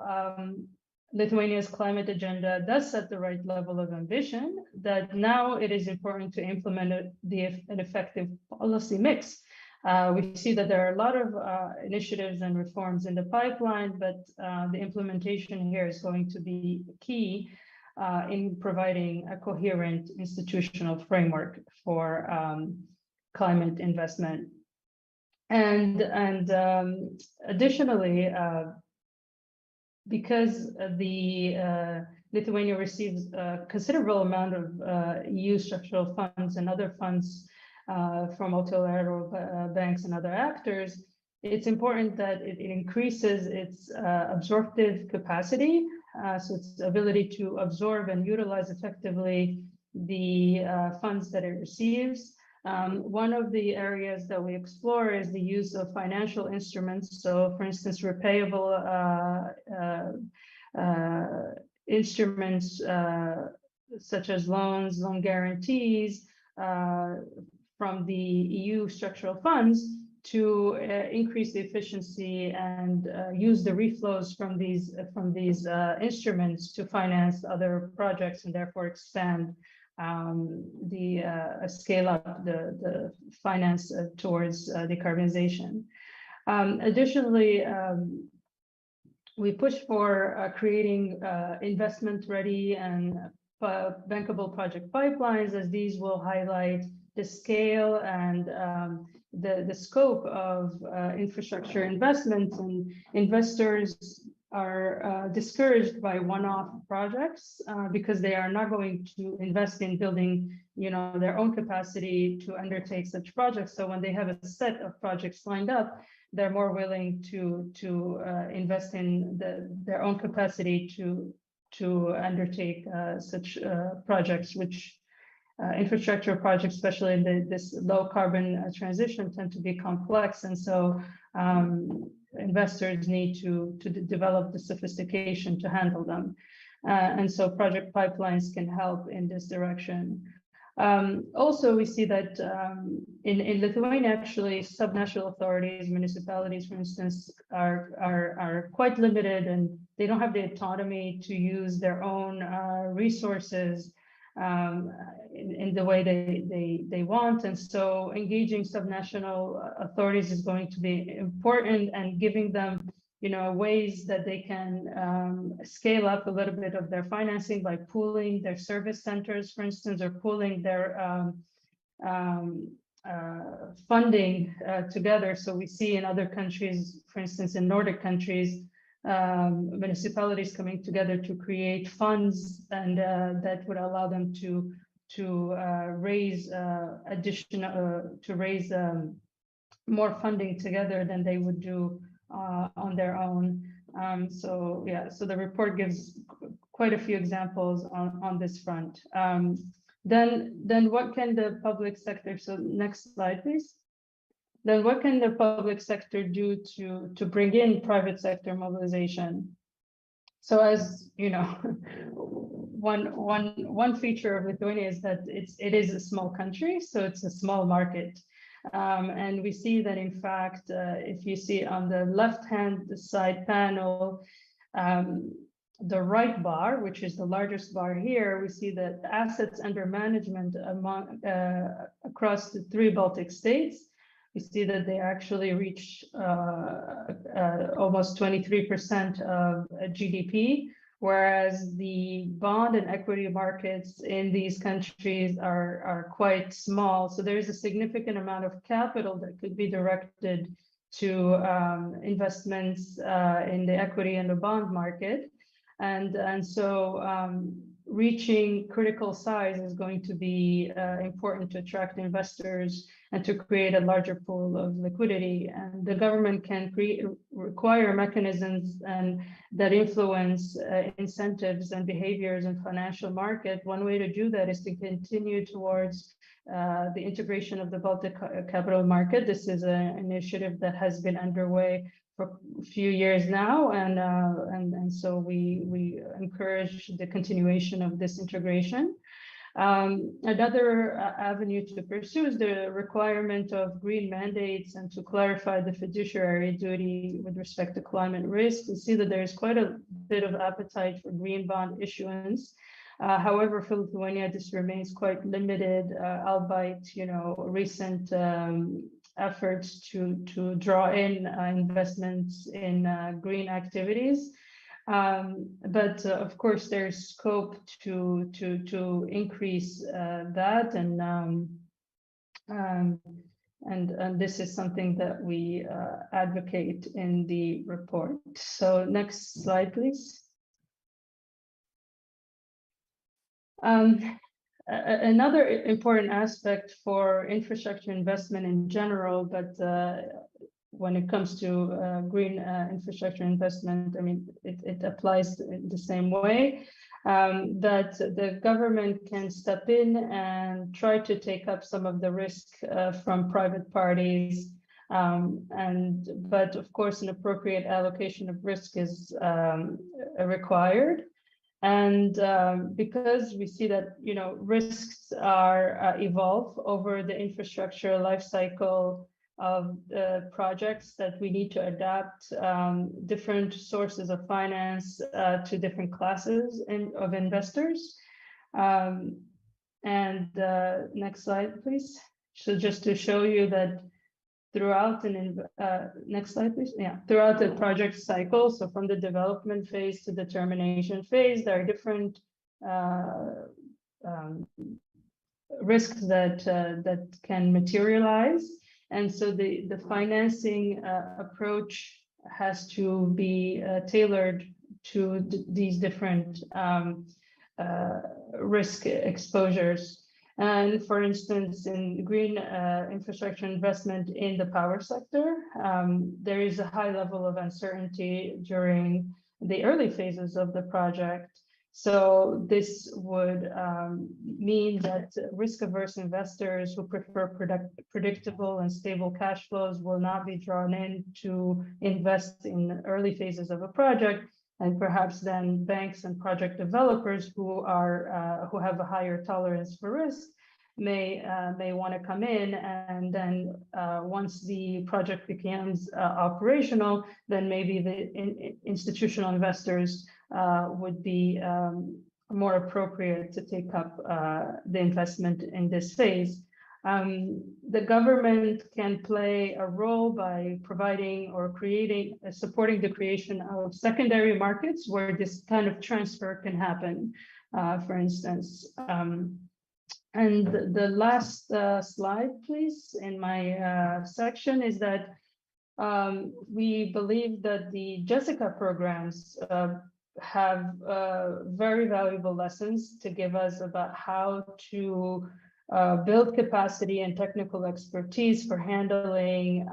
Lithuania's climate agenda does set the right level of ambition, that now it is important to implement an effective policy mix. We see that there are a lot of initiatives and reforms in the pipeline, but the implementation here is going to be key in providing a coherent institutional framework for climate investment. And additionally, because Lithuania receives a considerable amount of EU structural funds and other funds from multilateral banks and other actors, it's important that it increases its absorptive capacity, so its ability to absorb and utilize effectively the funds that it receives. One of the areas that we explore is the use of financial instruments. So, for instance, repayable instruments such as loans, loan guarantees from the EU structural funds to increase the efficiency and use the reflows from these instruments to finance other projects and therefore expand scale up the finance towards decarbonization. Additionally, we push for creating investment-ready and bankable project pipelines, as these will highlight the scale and the scope of infrastructure investments, and investors are discouraged by one-off projects because they are not going to invest in building, their own capacity to undertake such projects. So when they have a set of projects lined up, they're more willing to invest in their own capacity to undertake such projects, which infrastructure projects, especially in this low carbon transition, tend to be complex, and so investors need to develop the sophistication to handle them. And so project pipelines can help in this direction. Also, we see that in Lithuania, actually, subnational authorities, municipalities, for instance, are quite limited, and they don't have the autonomy to use their own resources in the way they want. And so engaging subnational authorities is going to be important, and giving them ways that they can scale up a little bit of their financing by pooling their service centers, for instance, or pooling their funding together. So we see in other countries, for instance, in Nordic countries, municipalities coming together to create funds, and that would allow them to raise more funding together than they would do on their own. So the report gives quite a few examples on this front. Then what can the public sector, so next slide, please. Then what can the public sector do to bring in private sector mobilization? So as you know, one feature of Lithuania is that it is a small country, so it's a small market. And we see that, in fact, if you see on the left-hand side panel, the right bar, which is the largest bar here, we see that assets under management across the 3 Baltic states, we see that they actually reach almost 23% of GDP, whereas the bond and equity markets in these countries are quite small. So there is a significant amount of capital that could be directed to investments in the equity and the bond market. And so reaching critical size is going to be important to attract investors and to create a larger pool of liquidity. And the government can require mechanisms that influence incentives and behaviors in financial market. One way to do that is to continue towards the integration of the Baltic capital market. This is an initiative that has been underway for a few years now, and so we encourage the continuation of this integration. Another avenue to pursue is the requirement of green mandates and to clarify the fiduciary duty with respect to climate risk. We see that there is quite a bit of appetite for green bond issuance. However, for Lithuania, this remains quite limited, albeit, recent efforts to draw in investments in green activities. But of course, there's scope to increase that, and this is something that we advocate in the report. So next slide, please. Another important aspect for infrastructure investment in general, but when it comes to green infrastructure investment, I mean, it applies the same way, that the government can step in and try to take up some of the risk from private parties. But of course, an appropriate allocation of risk is required. And because we see that risks are evolve over the infrastructure life cycle of projects, that we need to adapt different sources of finance to different classes of investors. Next slide, please. So just to show you that throughout next slide, please. Yeah, throughout the project cycle, so from the development phase to the termination phase, there are different risks that can materialize, and so the financing approach has to be tailored to these different risk exposures. And for instance, in green infrastructure investment in the power sector, there is a high level of uncertainty during the early phases of the project. So this would mean that risk-averse investors who prefer predictable and stable cash flows will not be drawn in to invest in early phases of a project. And perhaps then banks and project developers who have a higher tolerance for risk may want to come in, and then once the project becomes operational, then maybe the institutional investors would be more appropriate to take up the investment in this phase. The government can play a role by providing or supporting the creation of secondary markets where this kind of transfer can happen, for instance. And the last slide, please, in my section is that We believe that the Jessica programs have very valuable lessons to give us about how to build capacity and technical expertise for handling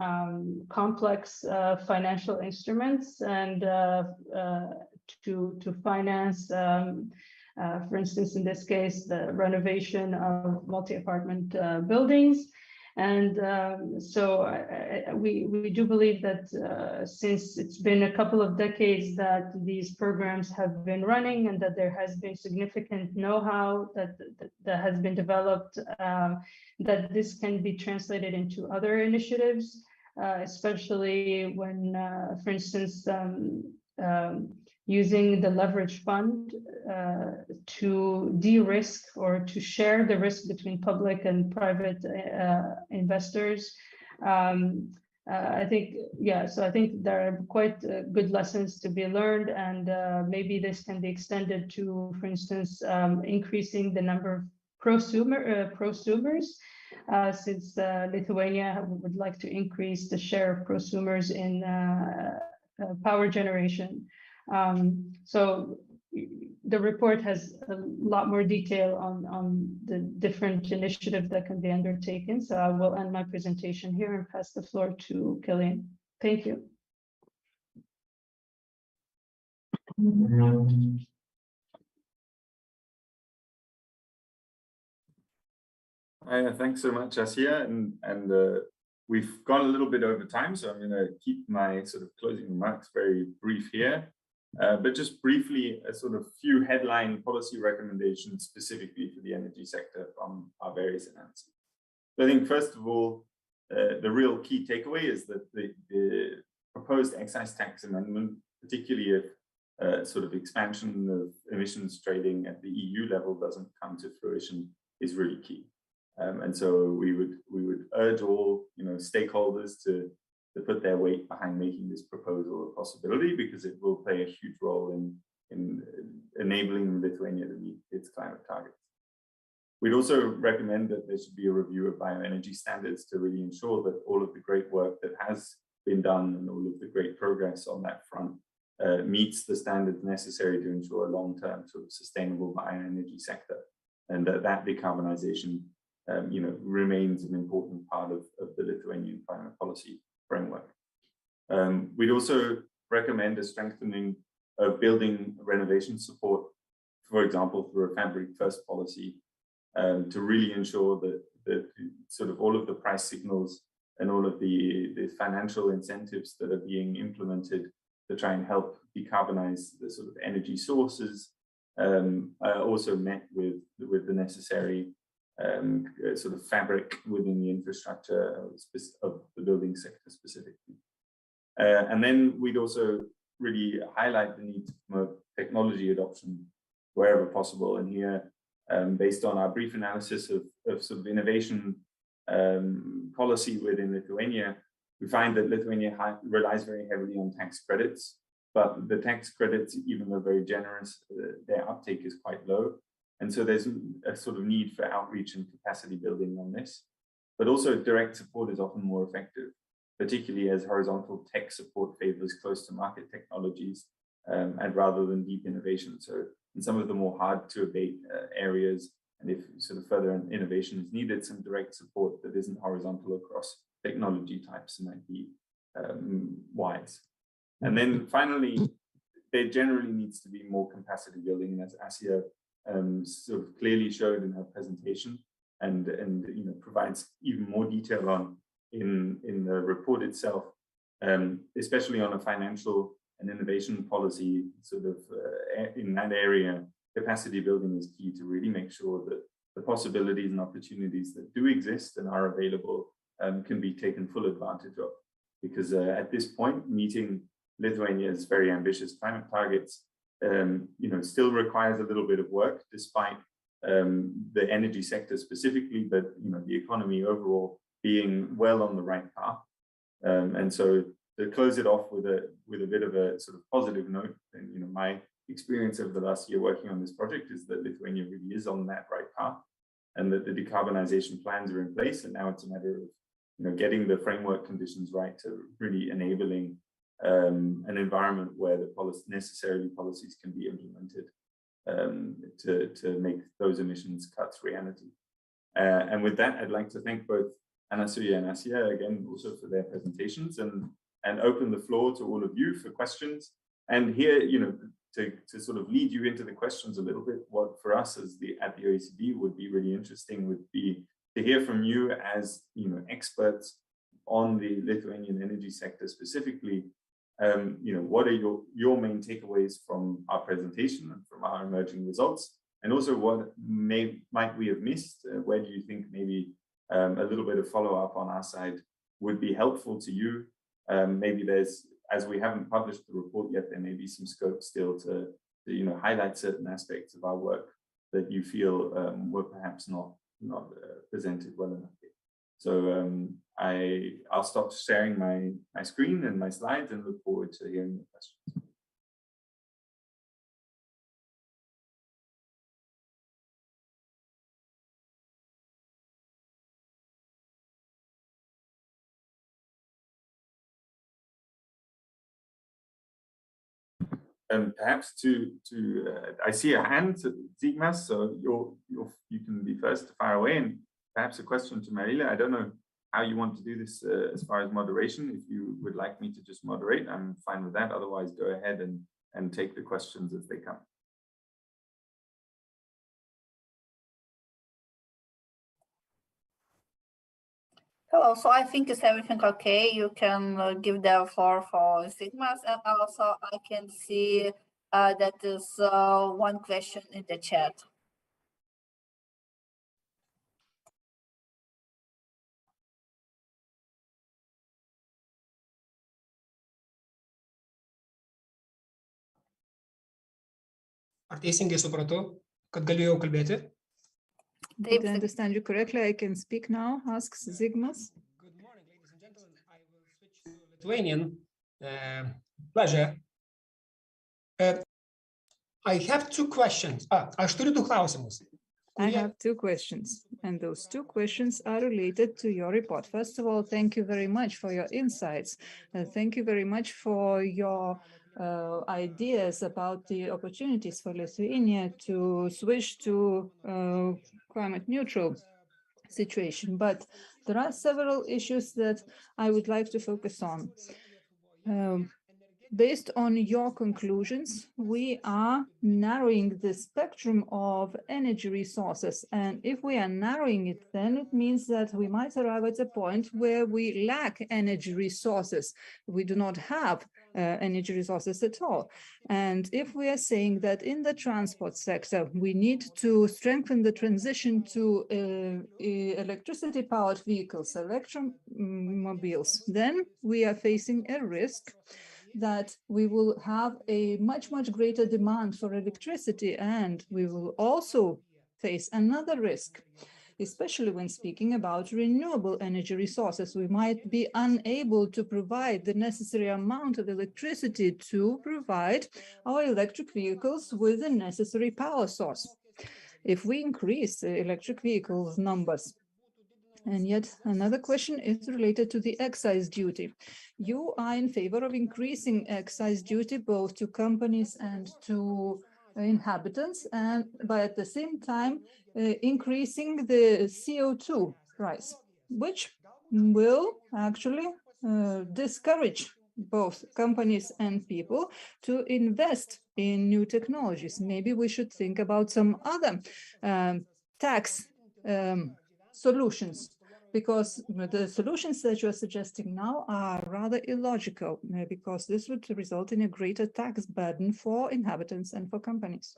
complex financial instruments and to finance, for instance, in this case, the renovation of multi-apartment buildings. And we do believe that since it's been a couple of decades that these programs have been running and that there has been significant know-how that has been developed, that this can be translated into other initiatives, especially when, for instance, using the leverage fund to de-risk or to share the risk between public and private investors. I think, yeah, so I think there are quite good lessons to be learned, and maybe this can be extended to, for instance, increasing the number of prosumers, since Lithuania would like to increase the share of prosumers in power generation. So the report has a lot more detail on the different initiatives that can be undertaken. So I will end my presentation here and pass the floor to Killian. Thank you. Thanks so much, Asiya, and we've gone a little bit over time, so I'm going to keep my sort of closing remarks very brief here. But just briefly, a sort of few headline policy recommendations specifically for the energy sector from our various analyses. So I think, first of all, the real key takeaway is that the proposed excise tax amendment, particularly if sort of expansion of emissions trading at the EU level doesn't come to fruition, is really key. And so we would urge all stakeholders to put their weight behind making this proposal a possibility, because it will play a huge role in enabling Lithuania to meet its climate targets. We'd also recommend that there should be a review of bioenergy standards to really ensure that all of the great work that has been done and all of the great progress on that front meets the standards necessary to ensure a long-term sort of sustainable bioenergy sector, and that decarbonization remains an important part of the Lithuanian climate policy framework. We'd also recommend a strengthening of building renovation support, for example, through a fabric first policy, to really ensure that sort of all of the price signals and all of the financial incentives that are being implemented to try and help decarbonize the sort of energy sources are also met with the necessary sort of fabric within the infrastructure of the building sector specifically. And then we'd also really highlight the need to promote technology adoption wherever possible. And here, based on our brief analysis of sort of innovation policy within Lithuania, we find that Lithuania relies very heavily on tax credits, but the tax credits, even though very generous, their uptake is quite low. And so there's a sort of need for outreach and capacity building on this, but also direct support is often more effective, particularly as horizontal tech support favors close to market technologies and rather than deep innovation. So in some of the more hard to abate areas, and if sort of further innovation is needed, some direct support that isn't horizontal across technology types might be wise. And then finally, there generally needs to be more capacity building, as Asiya sort of clearly showed in her presentation, and provides even more detail on in the report itself, especially on a financial and innovation policy sort of in that area. Capacity building is key to really make sure that the possibilities and opportunities that do exist and are available can be taken full advantage of, because at this point, meeting Lithuania's very ambitious climate targets still requires a little bit of work, despite the energy sector specifically, but the economy overall being well on the right path. And so to close it off with a bit of a sort of positive note, and my experience over the last year working on this project is that Lithuania really is on that right path, and that the decarbonization plans are in place, and now it's a matter of getting the framework conditions right to really enabling an environment where the policies can be implemented to make those emissions cuts reality. And with that, I'd like to thank both Anasuya and Asia again also for their presentations, and open the floor to all of you for questions. And here, to sort of lead you into the questions a little bit, what for us at the OECD would be really interesting would be to hear from you as experts on the Lithuanian energy sector specifically. What are your main takeaways from our presentation and from our emerging results? And also, what might we have missed? Where do you think maybe a little bit of follow-up on our side would be helpful to you? Maybe there's, as we haven't published the report yet, there may be some scope still to highlight certain aspects of our work that you feel were perhaps not presented well enough. So I'll stop sharing my screen and my slides and look forward to hearing the questions. Perhaps I see a hand, Zigmas, so you can be first to fire away, and perhaps a question to Marila. I don't know how you want to do this as far as moderation. If you would like me to just moderate, I'm fine with that. Otherwise, go ahead and take the questions as they come. Hello, so I think is everything okay? You can give the floor for Sigmas, and also I can see that is one question in the chat. Ar teisingai supratau, kad galėjau kalbėti? Did I understand you correctly? I can speak now, asks Zigmas. Good morning, ladies and gentlemen. I will switch to Lithuanian. Pleasure. I have two questions. Aš turiu du klausimus. I have two questions, and those two questions are related to your report. First of all, thank you very much for your insights. Thank you very much for your ideas about the opportunities for Lithuania to switch to climate neutral situation. But there are several issues that I would like to focus on. Based on your conclusions, we are narrowing the spectrum of energy resources. And if we are narrowing it, then it means that we might arrive at a point where we lack energy resources. We do not have energy resources at all. And if we are saying that in the transport sector, we need to strengthen the transition to electricity-powered vehicles, electromobiles, then we are facing a risk that we will have a much greater demand for electricity, and we will also face another risk, especially when speaking about renewable energy resources. We might be unable to provide the necessary amount of electricity to provide our electric vehicles with the necessary power source. If we increase the electric vehicles numbers. And yet another question is related to the excise duty. You are in favor of increasing excise duty both to companies and to inhabitants, and but at the same time increasing the CO2 price, which will actually discourage both companies and people to invest in new technologies. Maybe we should think about some other tax solutions, because the solutions that you are suggesting now are rather illogical, because this would result in a greater tax burden for inhabitants and for companies.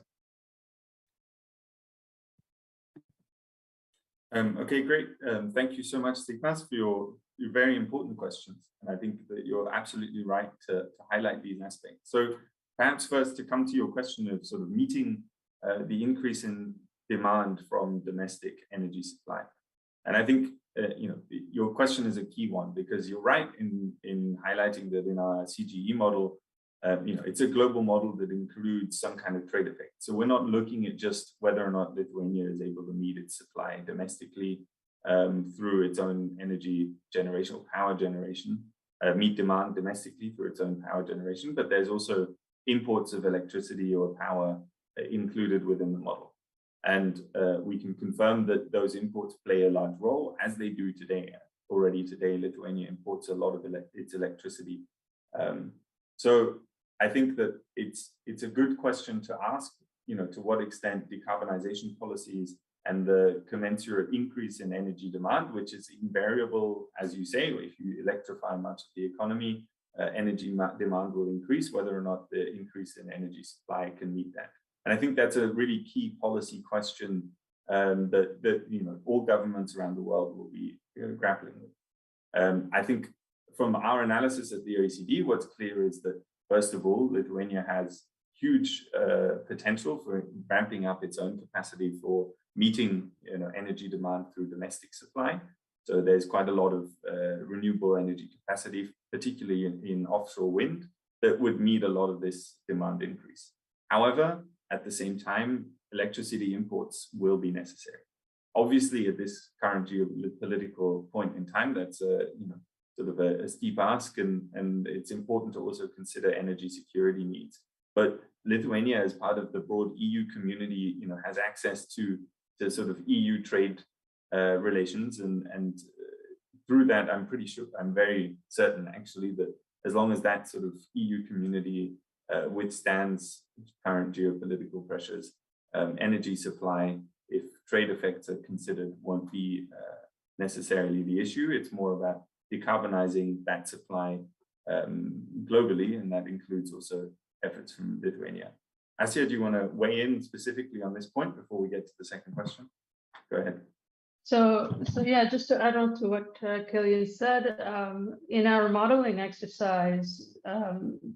Okay, great. Thank you so much, Stigmas, for your very important questions. And I think that you're absolutely right to highlight these aspects. So perhaps first to come to your question of sort of meeting the increase in demand from domestic energy supply. And I think your question is a key one, because you're right in highlighting that in our CGE model, it's a global model that includes some kind of trade effect. So we're not looking at just whether or not Lithuania is able to meet its supply domestically. through its own energy generation or power generation, meet demand domestically through its own power generation, but there's also imports of electricity or power included within the model. And we can confirm that those imports play a large role, as they do today. Already today, Lithuania imports a lot of its electricity. So I think that it's a good question to ask, to what extent decarbonization policies and the commensurate increase in energy demand, which is invariable, as you say, if you electrify much of the economy, energy demand will increase, whether or not the increase in energy supply can meet that. And I think that's a really key policy question that all governments around the world will be grappling with. I think from our analysis at the OECD, what's clear is that, first of all, Lithuania has huge potential for ramping up its own capacity for meeting energy demand through domestic supply. So there's quite a lot of renewable energy capacity, particularly in offshore wind, that would meet a lot of this demand increase. However, at the same time, electricity imports will be necessary. Obviously, at this current geopolitical point in time, that's sort of a steep ask, and it's important to also consider energy security needs. But Lithuania, as part of the broad EU community, has access to the sort of EU trade relations, and through that, I'm very certain actually that as long as that sort of EU community withstands current geopolitical pressures, energy supply, if trade effects are considered, won't be necessarily the issue. It's more about decarbonizing that supply globally, and that includes also efforts from Lithuania. Asya, do you want to weigh in specifically on this point before we get to the second question? Go ahead. So yeah, just to add on to what Killian said, in our modeling exercise,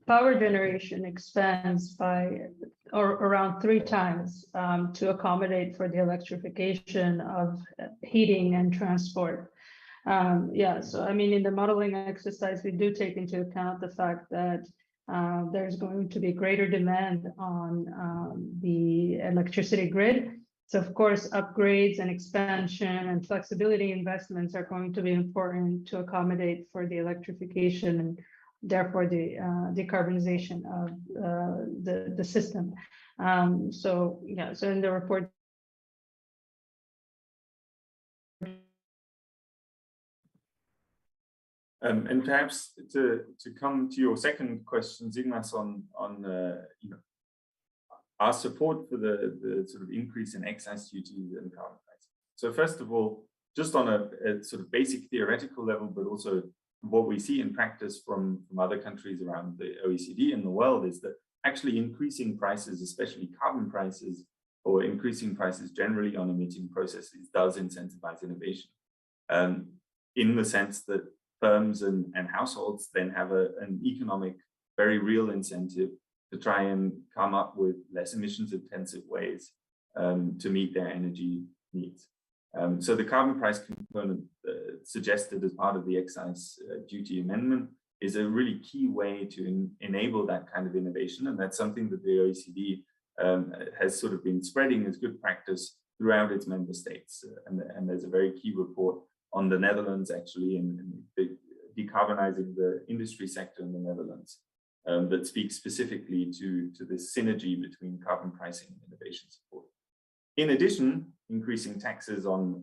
power generation expands by around 3 times to accommodate for the electrification of heating and transport. Yeah, so I mean, in the modeling exercise, we do take into account the fact that there's going to be greater demand on the electricity grid. So of course, upgrades and expansion and flexibility investments are going to be important to accommodate for the electrification and therefore the decarbonization of the system. So yeah, so in the report, and perhaps to come to your second question, Zigmas, on our support for the sort of increase in excise duties and carbon pricing. So first of all, just on a sort of basic theoretical level, but also what we see in practice from other countries around the OECD and the world, is that actually increasing prices, especially carbon prices, or increasing prices generally on emitting processes, does incentivize innovation, in the sense that firms and households then have an economic, very real incentive to try and come up with less emissions intensive ways to meet their energy needs. So the carbon price component suggested as part of the excise duty amendment is a really key way to enable that kind of innovation. And that's something that the OECD has sort of been spreading as good practice throughout its member states. And there's a very key report on the Netherlands, actually, in decarbonizing the industry sector in the Netherlands, that speaks specifically to this synergy between carbon pricing and innovation support. In addition, increasing taxes on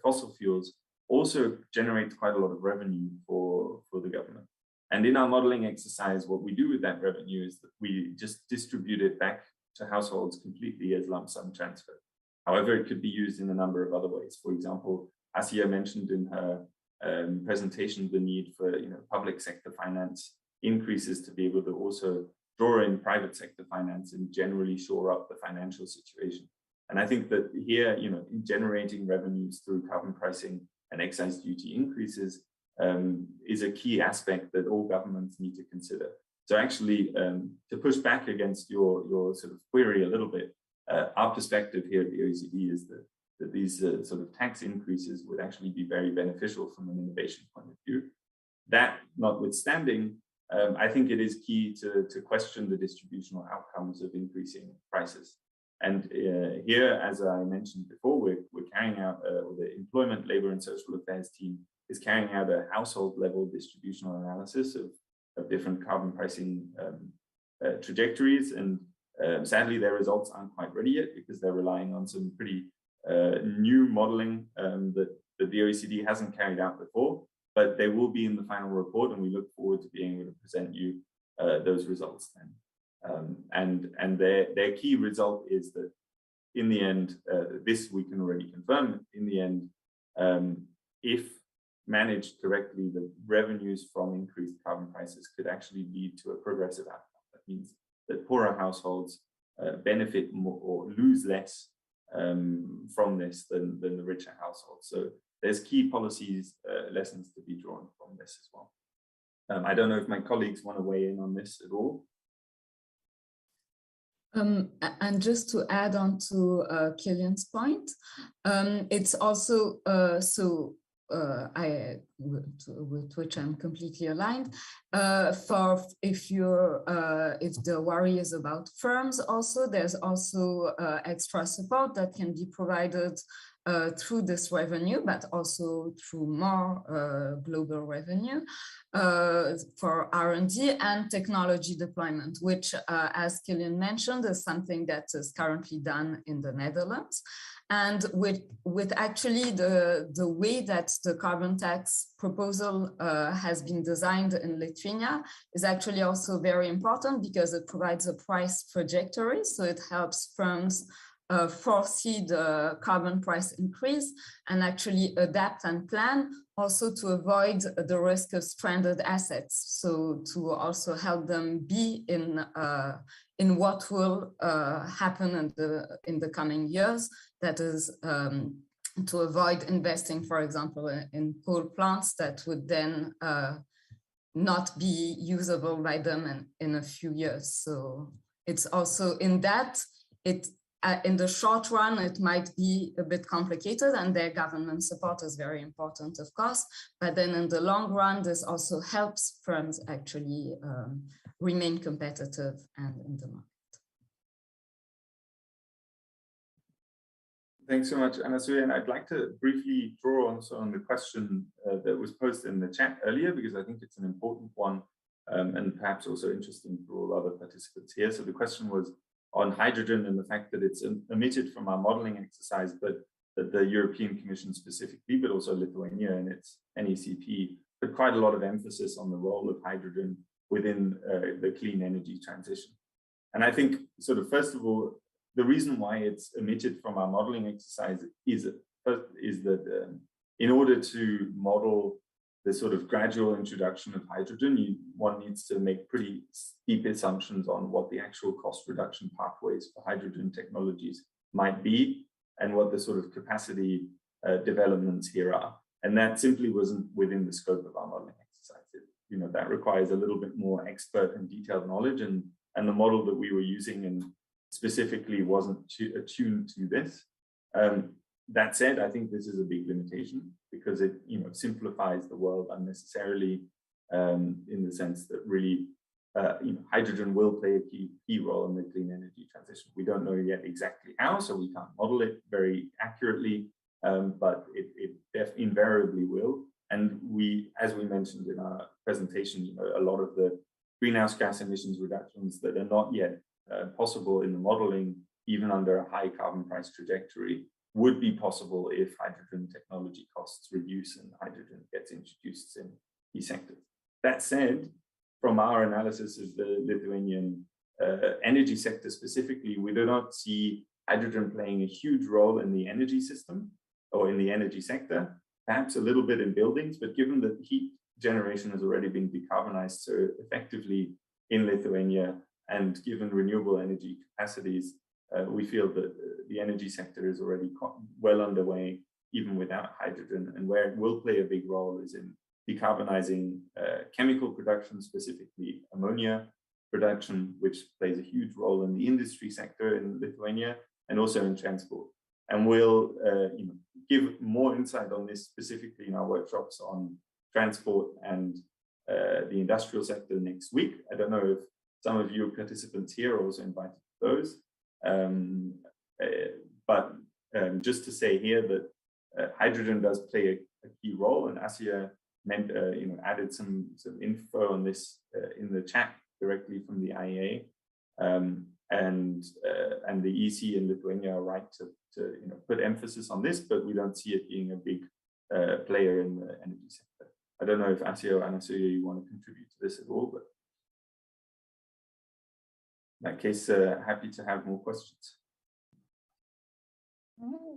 fossil fuels also generates quite a lot of revenue for the government. And in our modeling exercise, what we do with that revenue is that we just distribute it back to households completely as lump sum transfer. However, it could be used in a number of other ways. For example, Asya mentioned in her presentation the need for public sector finance increases to be able to also draw in private sector finance and generally shore up the financial situation. And I think that here, in generating revenues through carbon pricing and excise duty increases is a key aspect that all governments need to consider. So actually, to push back against your sort of query a little bit, our perspective here at the OECD is that these sort of tax increases would actually be very beneficial from an innovation point of view. That notwithstanding, I think it is key to question the distributional outcomes of increasing prices. And here, as I mentioned before, we're carrying out, or the Employment, Labour and Social Affairs team is carrying out a household level distributional analysis of different carbon pricing trajectories. And sadly, their results aren't quite ready yet because they're relying on some pretty new modeling that the OECD hasn't carried out before, but they will be in the final report, and we look forward to being able to present you those results then. And their key result is that in the end, this we can already confirm, in the end, if managed correctly, the revenues from increased carbon prices could actually lead to a progressive outcome. That means that poorer households benefit more or lose less from this than the richer households. So there's key policies lessons to be drawn from this as well. I don't know if my colleagues want to weigh in on this at all. And just to add on to Killian's point, it's also with which I'm completely aligned. For if the worry is about firms, also there's also extra support that can be provided through this revenue, but also through more global revenue for R&D and technology deployment, which, as Killian mentioned, is something that is currently done in the Netherlands. And with actually the way that the carbon tax proposal has been designed in Lithuania is actually also very important because it provides a price trajectory. So it helps firms foresee the carbon price increase and actually adapt and plan, also to avoid the risk of stranded assets. So to also help them be in what will happen in the coming years. That is to avoid investing, for example, in coal plants that would then not be usable by them in a few years. So it's also in that in the short run, it might be a bit complicated, and their government support is very important, of course. But then in the long run, this also helps firms actually remain competitive and in the market. Thanks so much, Anna-Suya. And I'd like to briefly draw also on the question that was posted in the chat earlier, because I think it's an important one and perhaps also interesting for all other participants here. So the question was on hydrogen and the fact that it's omitted from our modeling exercise, but that the European Commission specifically, but also Lithuania and its NECP, put quite a lot of emphasis on the role of hydrogen within the clean energy transition. And I think sort of, first of all, the reason why it's omitted from our modeling exercise is that in order to model the sort of gradual introduction of hydrogen, one needs to make pretty steep assumptions on what the actual cost reduction pathways for hydrogen technologies might be and what the sort of capacity developments here are. And that simply wasn't within the scope of our modeling exercise. That requires a little bit more expert and detailed knowledge, and the model that we were using and specifically wasn't attuned to this. That said, I think this is a big limitation because it simplifies the world unnecessarily in the sense that really hydrogen will play a key role in the clean energy transition. We don't know yet exactly how, so we can't model it very accurately, but it invariably will. And as we mentioned in our presentation, a lot of the greenhouse gas emissions reductions that are not yet possible in the modeling, even under a high carbon price trajectory, would be possible if hydrogen technology costs reduce and hydrogen gets introduced in these sectors. That said, from our analysis of the Lithuanian energy sector specifically, we do not see hydrogen playing a huge role in the energy system or in the energy sector, perhaps a little bit in buildings, but given that heat generation has already been decarbonized so effectively in Lithuania, and given renewable energy capacities, we feel that the energy sector is already well underway, even without hydrogen. And where it will play a big role is in decarbonizing chemical production, specifically ammonia production, which plays a huge role in the industry sector in Lithuania and also in transport. And we'll give more insight on this specifically in our workshops on transport and the industrial sector next week. I don't know if some of you participants here are also invited to those. But just to say here that hydrogen does play a key role, and Asia added some info on this in the chat directly from the IEA, and the EC and Lithuania are right to put emphasis on this, but we don't see it being a big player in the energy sector. I don't know if Asia or Anasuya, you want to contribute to this at all, but in that case, happy to have more questions.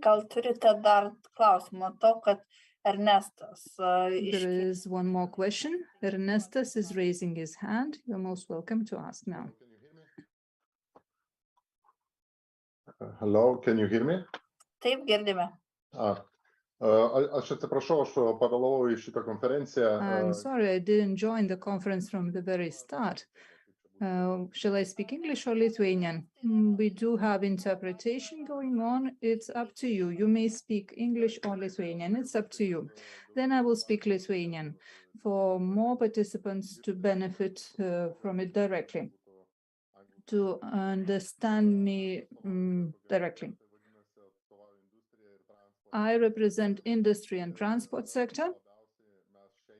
Gal turite dar klausimą? Matau, kad Ernestas. There is one more question. Ernestas is raising his hand. You're most welcome to ask now. Hello, can you hear me? Taip, girdime. Aš atsiprašau, aš pavėlavau į šitą konferenciją. I'm sorry, I didn't join the conference from the very start. Shall I speak English or Lithuanian? We do have interpretation going on. It's up to you. You may speak English or Lithuanian. It's up to you. Then I will speak Lithuanian for more participants to benefit from it directly, to understand me directly. I represent industry and transport sector,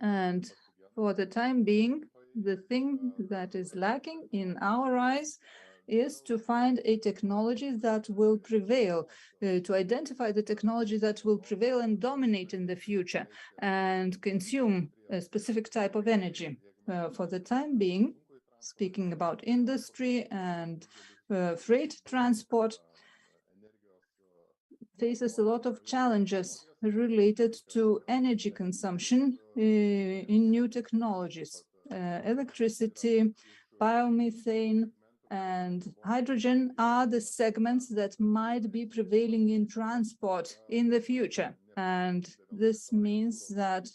and for the time being, the thing that is lacking in our eyes is to find a technology that will prevail, to identify the technology that will prevail and dominate in the future and consume a specific type of energy. For the time being, speaking about industry and freight transport, faces a lot of challenges related to energy consumption in new technologies. Electricity, biomethane, and hydrogen are the segments that might be prevailing in transport in the future. And this means that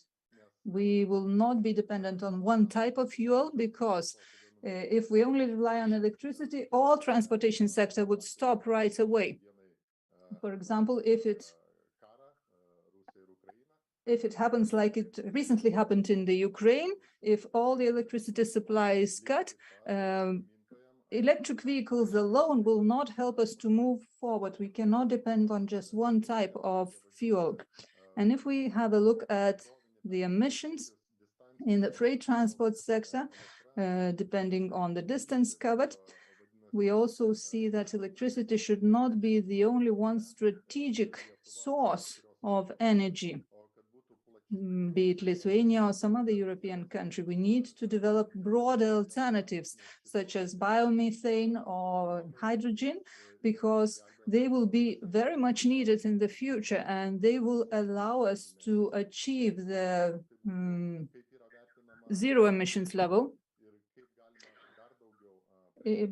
we will not be dependent on one type of fuel, because if we only rely on electricity, all transportation sector would stop right away. For example, if it happens like it recently happened in the Ukraine, if all the electricity supply is cut, electric vehicles alone will not help us to move forward. We cannot depend on just one type of fuel. And if we have a look at the emissions in the freight transport sector, depending on the distance covered, we also see that electricity should not be the only one strategic source of energy, be it Lithuania or some other European country. We need to develop broader alternatives, such as biomethane or hydrogen, because they will be very much needed in the future, and they will allow us to achieve the zero emissions level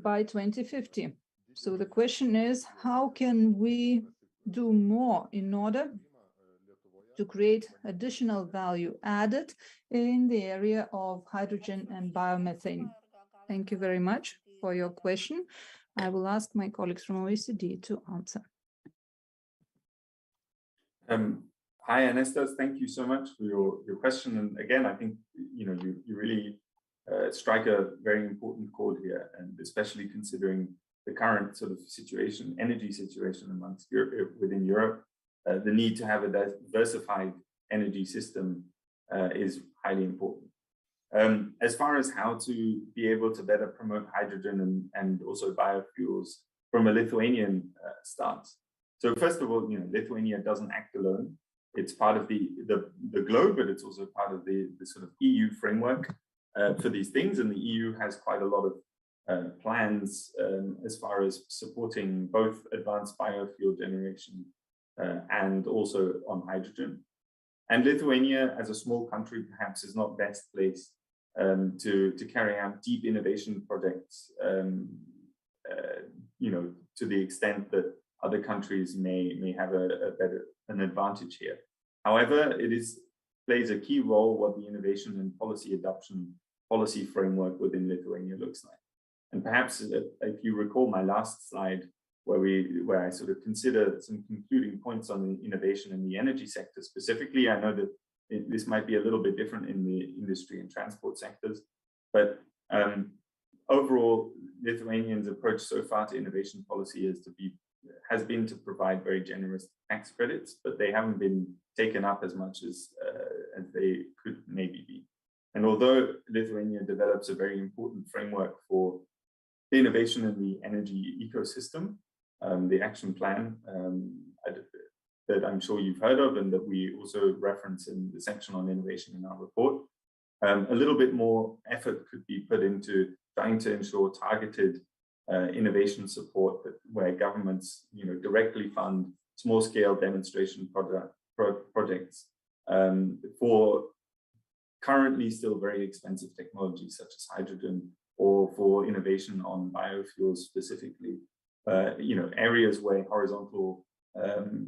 by 2050. So the question is, how can we do more in order to create additional value added in the area of hydrogen and biomethane? Thank you very much for your question. I will ask my colleagues from OECD to answer. Hi, Ernestas. Thank you so much for your question. And again, I think you really strike a very important chord here, and especially considering the current sort of situation, energy situation amongst within Europe, the need to have a diversified energy system is highly important. As far as how to be able to better promote hydrogen and also biofuels from a Lithuanian stance. So first of all, Lithuania doesn't act alone. It's part of the globe, but it's also part of the sort of EU framework for these things. And the EU has quite a lot of plans as far as supporting both advanced biofuel generation and also on hydrogen. And Lithuania, as a small country, perhaps is not best placed to carry out deep innovation projects, to the extent that other countries may have an advantage here. However, it plays a key role what the innovation and policy adoption policy framework within Lithuania looks like. And perhaps if you recall my last slide, where I sort of consider some concluding points on the innovation in the energy sector specifically, I know that this might be a little bit different in the industry and transport sectors, but overall, Lithuanians' approach so far to innovation policy has been to provide very generous tax credits, but they haven't been taken up as much as they could maybe be. And although Lithuania develops a very important framework for innovation in the energy ecosystem, the action plan that I'm sure you've heard of and that we also reference in the section on innovation in our report, a little bit more effort could be put into trying to ensure targeted innovation support where governments directly fund small-scale demonstration projects for currently still very expensive technologies such as hydrogen, or for innovation on biofuels specifically, areas where horizontal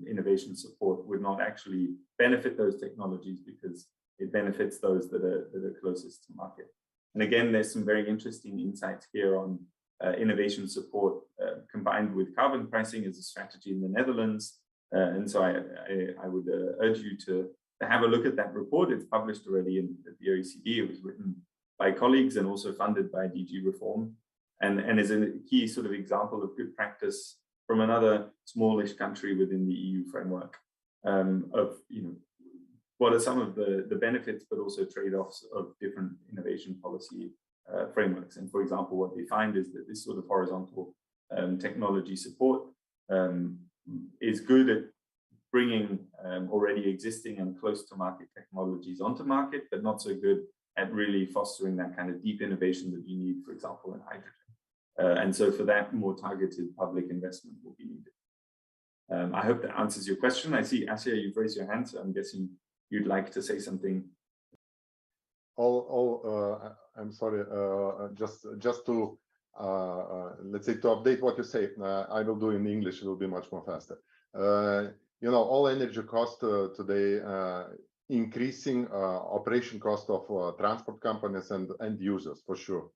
innovation support would not actually benefit those technologies because it benefits those that are closest to market. And again, there's some very interesting insights here on innovation support combined with carbon pricing as a strategy in the Netherlands. And so I would urge you to have a look at that report. It's published already at the OECD. It was written by colleagues and also funded by DG Reform, and is a key sort of example of good practice from another smallish country within the EU framework of what are some of the benefits, but also trade-offs of different innovation policy frameworks. And for example, what they find is that this sort of horizontal technology support is good at bringing already existing and close to market technologies onto market, but not so good at really fostering that kind of deep innovation that you need, for example, in hydrogen. And so for that, more targeted public investment will be needed. I hope that answers your question. I see, Asya, you've raised your hand, so I'm guessing you'd like to say something. I'm sorry, just to, let's say, to update what you say, I will do in English, it will be much more faster. All energy costs today increasing operation cost of transport companies and end users, for sure.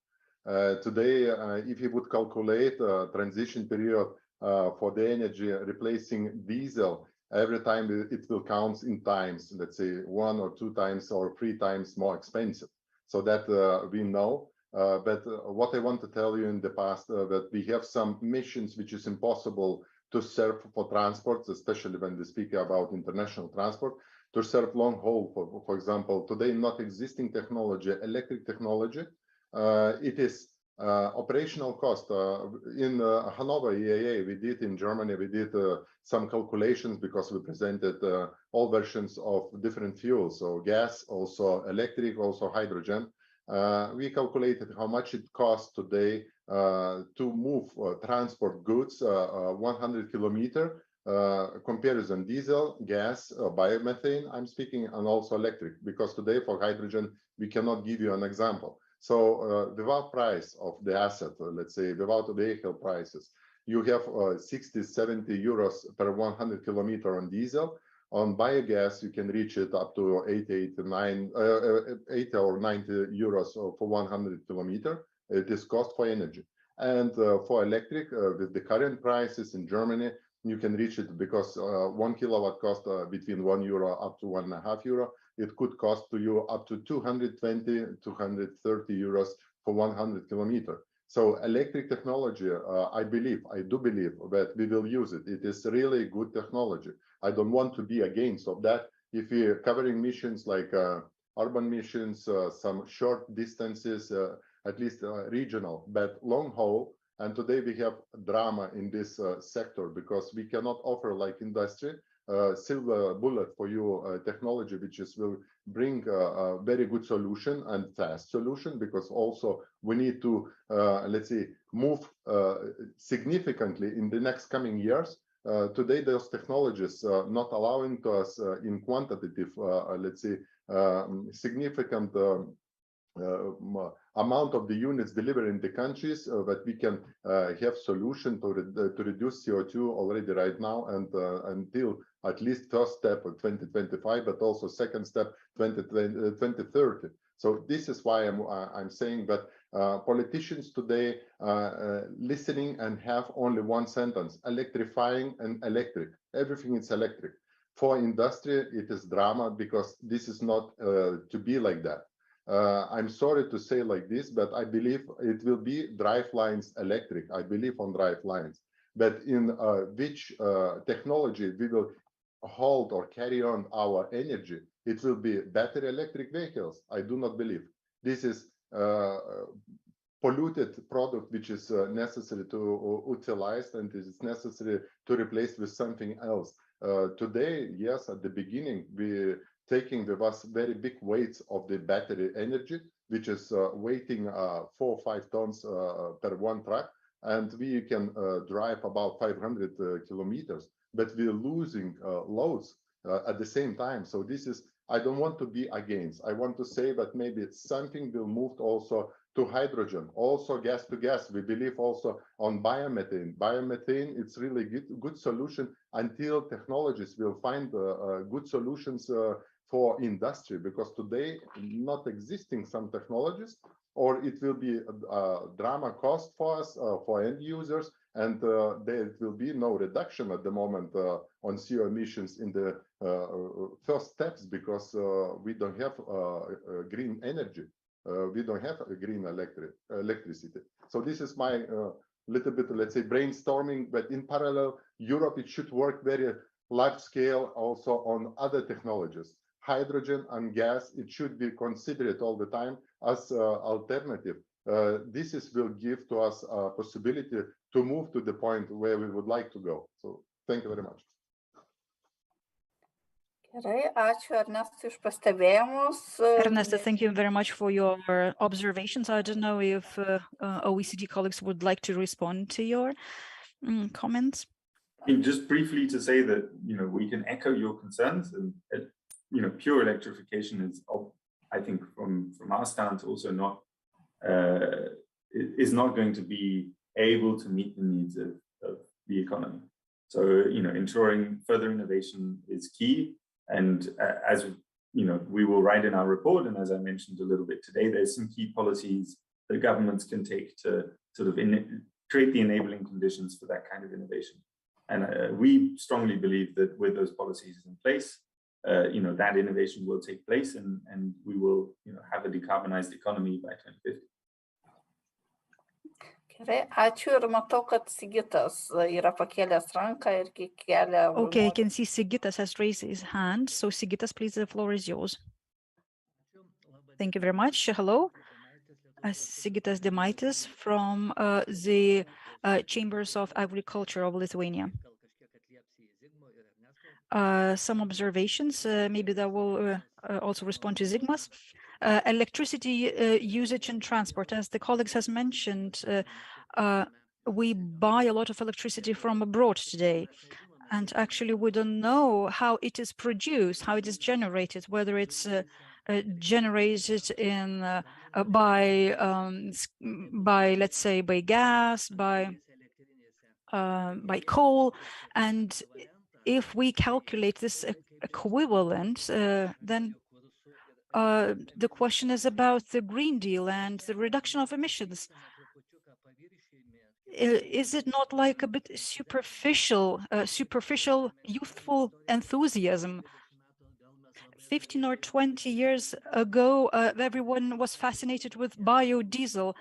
Today, if you would calculate transition period for the energy replacing diesel, every time it will count in times, let's say 1 or 2 times or 3 times more expensive. So that we know. But what I want to tell you in the past, that we have some missions which is impossible to serve for transports, especially when we speak about international transport, to serve long haul, for example, today not existing technology, electric technology, it is operational cost. In Hanover EAA, we did in Germany, we did some calculations because we presented all versions of different fuels, so gas, also electric, also hydrogen. We calculated how much it costs today to move transport goods 100 kilometers. Comparison diesel, gas, biomethane, I'm speaking, and also electric, because today for hydrogen, we cannot give you an example. So without price of the asset, let's say without the vehicle prices, you have 60, 70 euros per 100 kilometer on diesel. On biogas, you can reach it up to 80 or 90 euros for 100 kilometer. It is cost for energy. And for electric, with the current prices in Germany, you can reach it because 1 kilowatt cost between €1 up to €1.5. It could cost to you up to 220, 230 euros for 100 kilometer. So electric technology, I do believe that we will use it. It is really good technology. I don't want to be against of that. If we're covering missions like urban missions, some short distances, at least regional, but long haul. And today we have drama in this sector because we cannot offer like industry silver bullet for you technology, which will bring a very good solution and fast solution, because also we need to, let's say, move significantly in the next coming years. Today, those technologies not allowing to us in quantitative, let's say, significant amount of the units delivered in the countries that we can have solution to reduce CO2 already right now and until at least first step of 2025, but also second step 2030. So this is why I'm saying that politicians today listening and have only one sentence: electrifying and electric. Everything is electric. For industry, it is drama because this is not to be like that. I'm sorry to say like this, but I believe it will be drivelines electric. I believe on drivelines, but in which technology we will hold or carry on our energy, it will be battery electric vehicles. I do not believe this is polluted product which is necessary to utilize and is necessary to replace with something else. Today, yes, at the beginning, we taking with us very big weights of the battery energy, which is weighing 4 or 5 tons per one truck, and we can drive about 500 kilometers, but we're losing loads at the same time. So this is, I don't want to be against. I want to say that maybe something will move also to hydrogen, also gas to gas. We believe also on biomethane. Biomethane, it's really good solution until technologies will find good solutions for industry, because today not existing some technologies, or it will be a drama cost for us, for end users, and there will be no reduction at the moment on CO emissions in the first steps, because we don't have green energy. We don't have a green electricity. So this is my little bit, let's say, brainstorming, but in parallel, Europe, it should work very large scale also on other technologies. Hydrogen and gas, it should be considered all the time as alternative. This will give to us a possibility to move to the point where we would like to go. So thank you very much. Gerai, ačiū Ernestai už pastebėjimus. Ernestai, thank you very much for your observations. I don't know if OECD colleagues would like to respond to your comments. Just briefly to say that, we can echo your concerns, and pure electrification is, I think, from our stance, also not is not going to be able to meet the needs of the economy. So, ensuring further innovation is key. And as we will write in our report, and as I mentioned a little bit today, there's some key policies that governments can take to sort of create the enabling conditions for that kind of innovation. And we strongly believe that with those policies in place, that innovation will take place, and we will, have a decarbonized economy by 2050. Gerai, ačiū, ir matau, kad Sigitas yra pakėlęs ranką ir kelia. Okay, I can see Sigitas has raised his hand. So Sigitas, please, the floor is yours. Thank you very much. Hello. Sigitas Demaitis from the Chambers of Agriculture of Lithuania. Some observations, maybe that will also respond to Zigmas. Electricity usage and transport. As the colleagues has mentioned, we buy a lot of electricity from abroad today. And actually, we don't know how it is produced, how it is generated, whether it's generated in by let's say by gas, by coal, and if we calculate this equivalent, then the question is about the Green Deal and the reduction of emissions. Is it not like a bit superficial, youthful enthusiasm? 15 or 20 years ago, everyone was fascinated with biodiesel,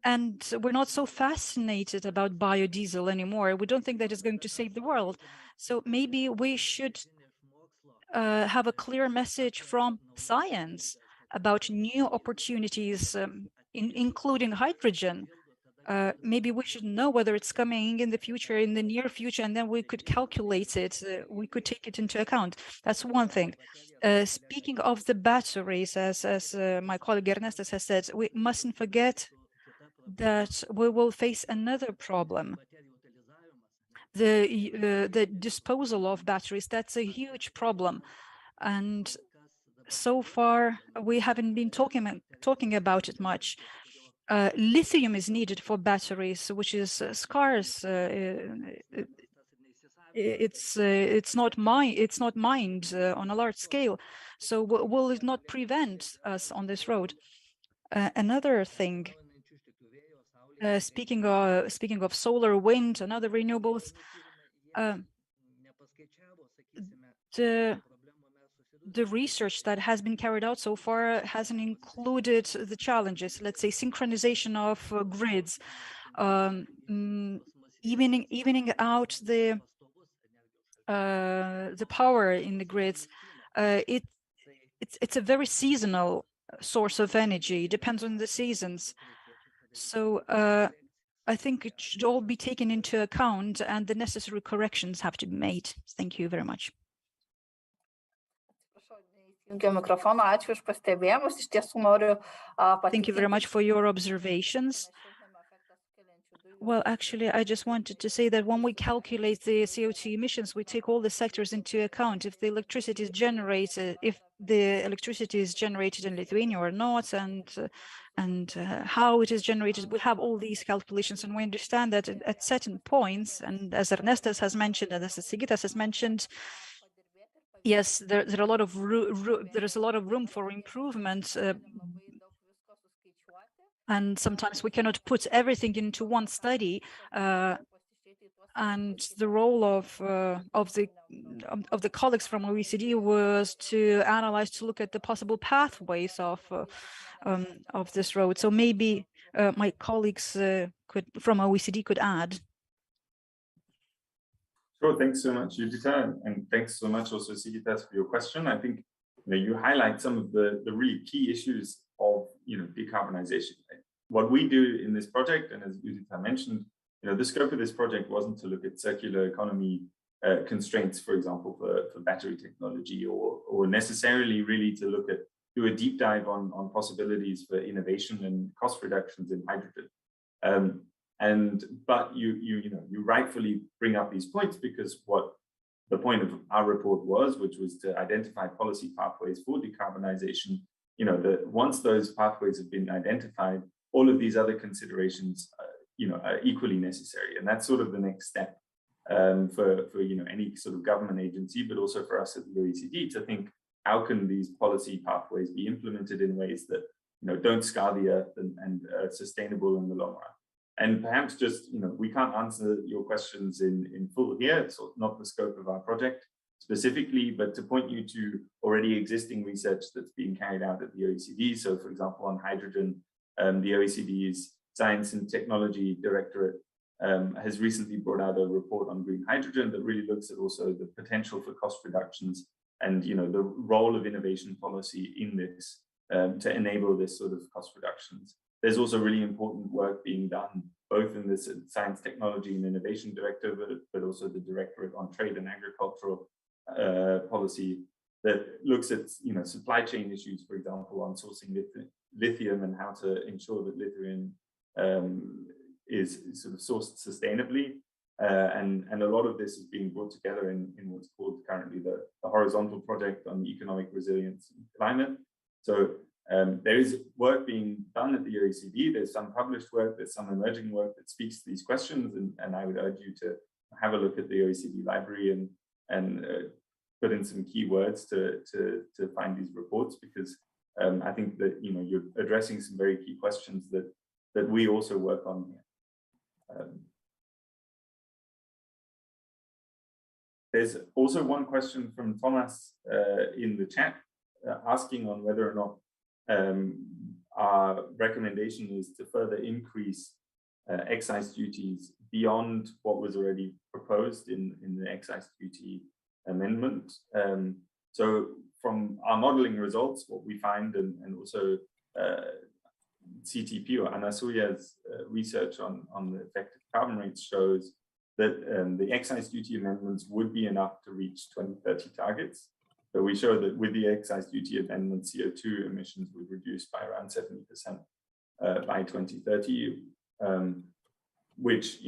and we're not so fascinated about biodiesel anymore. We don't think that it's going to save the world. So maybe we should have a clear message from science about new opportunities, including hydrogen. Maybe we should know whether it's coming in the future, in the near future, and then we could calculate it. We could take it into account. That's one thing. Speaking of the batteries, as my colleague Ernestas has said, we mustn't forget that we will face another problem. The disposal of batteries, that's a huge problem. And so far, we haven't been talking about it much. Lithium is needed for batteries, which is scarce. It's not mined on a large scale. So will it not prevent us on this road? Another thing. Speaking of solar, wind, and other renewables, the research that has been carried out so far hasn't included the challenges, let's say synchronization of grids, evening out the power in the grids. It's a very seasonal source of energy. It depends on the seasons. So I think it should all be taken into account and the necessary corrections have to be made. Thank you very much. Thank you very much for your observations. Well, actually, I just wanted to say that when we calculate the CO2 emissions, we take all the sectors into account. If the electricity is generated, in Lithuania or not, and how it is generated, we have all these calculations, and we understand that at certain points, and as Ernestas has mentioned, and as Sigitas has mentioned, yes, there is a lot of room for improvement. And sometimes we cannot put everything into one study, and the role of the colleagues from OECD was to analyze, to look at the possible pathways of this road. So maybe my colleagues from OECD could add. Sure, thanks so much, Judita, and thanks so much also, Sigitas, for your question. I think you highlight some of the really key issues of decarbonization. What we do in this project, and as Judita mentioned, the scope of this project wasn't to look at circular economy constraints, for example, for battery technology, or necessarily really to do a deep dive on possibilities for innovation and cost reductions in hydrogen. But you rightfully bring up these points, because what the point of our report was, which was to identify policy pathways for decarbonization, once those pathways have been identified, all of these other considerations are equally necessary. And that's sort of the next step for any sort of government agency, but also for us at the OECD, to think, how can these policy pathways be implemented in ways that don't scar the earth and are sustainable in the long run. And perhaps just, we can't answer your questions in full here. It's not the scope of our project specifically, but to point you to already existing research that's being carried out at the OECD. So for example, on hydrogen, the OECD's Science and Technology Directorate has recently brought out a report on green hydrogen that really looks at also the potential for cost reductions and the role of innovation policy in this to enable this sort of cost reductions. There's also really important work being done both in this Science, Technology and Innovation Directorate, but also the Directorate on Trade and Agricultural Policy that looks at supply chain issues, for example, on sourcing lithium and how to ensure that lithium is sort of sourced sustainably. And a lot of this is being brought together in what's called currently the Horizontal Project on Economic Resilience and Climate. So there is work being done at the OECD. There's some published work, there's some emerging work that speaks to these questions, and I would urge you to have a look at the OECD library and put in some keywords to find these reports, because I think that you're addressing some very key questions that we also work on here. There's also one question from Thomas in the chat asking on whether or not our recommendation is to further increase excise duties beyond what was already proposed in the excise duty amendment. So from our modeling results, what we find, and also CTP or Anasuya's research on the effect of carbon rates shows that the excise duty amendments would be enough to reach 2030 targets. So we show that with the excise duty amendment, CO2 emissions would reduce by around 70% by 2030, which,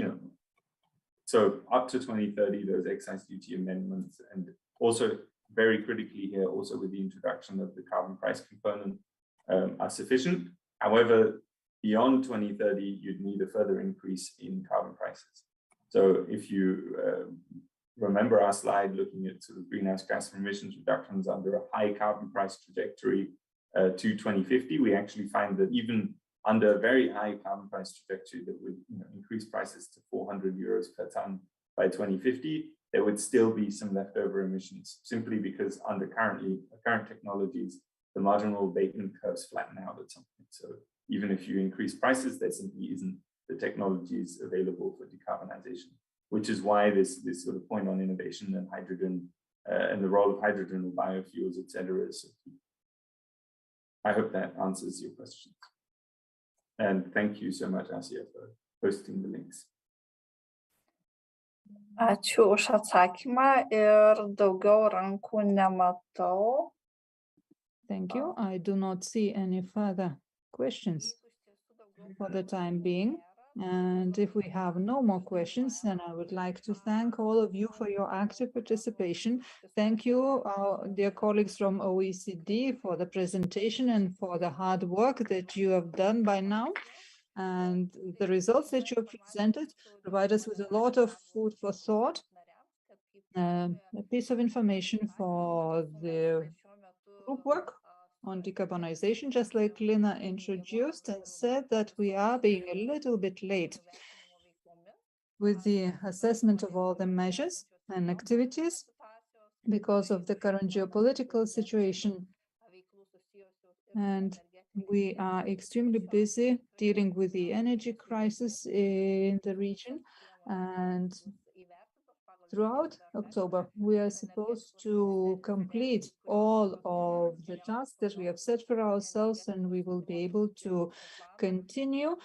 so up to 2030, those excise duty amendments, and also very critically here, also with the introduction of the carbon price component, are sufficient. However, beyond 2030, you'd need a further increase in carbon prices. So if you remember our slide looking at sort of greenhouse gas emissions reductions under a high carbon price trajectory to 2050, we actually find that even under a very high carbon price trajectory that would increase prices to 400 euros per ton by 2050, there would still be some leftover emissions, simply because under current technologies, the marginal abatement curves flatten out at some point. So even if you increase prices, there simply isn't the technologies available for decarbonization, which is why this sort of point on innovation and hydrogen and the role of hydrogen or biofuels, etc. is so key. I hope that answers your questions. And thank you so much, Asia, for posting the links. Ačiū už atsakymą ir daugiau rankų nematau. Thank you. I do not see any further questions for the time being. And if we have no more questions, then I would like to thank all of you for your active participation. Thank you, dear colleagues from OECD, for the presentation and for the hard work that you have done by now. And the results that you have presented provide us with a lot of food for thought, a piece of information for the group work on decarbonization, just like Lina introduced and said that we are being a little bit late with the assessment of all the measures and activities because of the current geopolitical situation. And we are extremely busy dealing with the energy crisis in the region. And throughout October, we are supposed to complete all of the tasks that we have set for ourselves, and we will be able to continue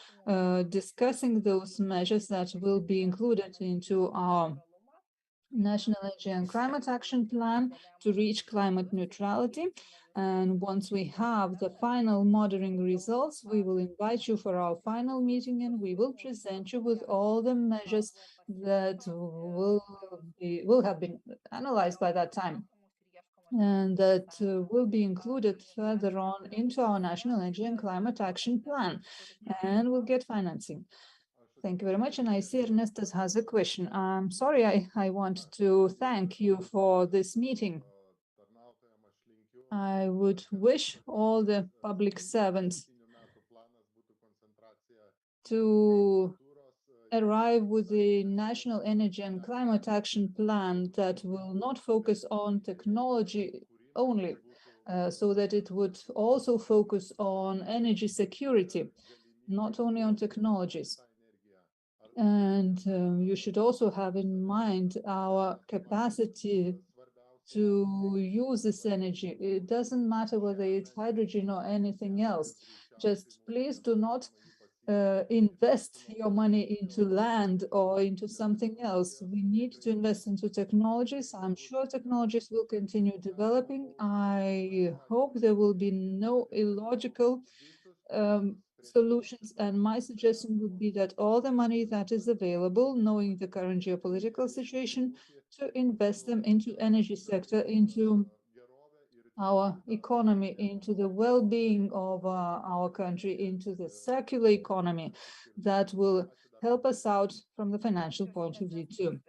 discussing those measures that will be included into our National Energy and Climate Action Plan to reach climate neutrality. And once we have the final monitoring results, we will invite you for our final meeting, and we will present you with all the measures that will have been analyzed by that time, and that will be included further on into our National Energy and Climate Action Plan, and will get financing. Thank you very much. And I see Ernestas has a question. I'm sorry, I want to thank you for this meeting. I would wish all the public servants to arrive with the National Energy and Climate Action Plan that will not focus on technology only, so that it would also focus on energy security, not only on technologies. And you should also have in mind our capacity to use this energy. It doesn't matter whether it's hydrogen or anything else. Just please do not invest your money into land or into something else. We need to invest into technologies. I'm sure technologies will continue developing. I hope there will be no illogical solutions, and my suggestion would be that all the money that is available, knowing the current geopolitical situation, to invest them into energy sector, into our economy, into the well-being of our country, into the circular economy that will help us out from the financial point of view too.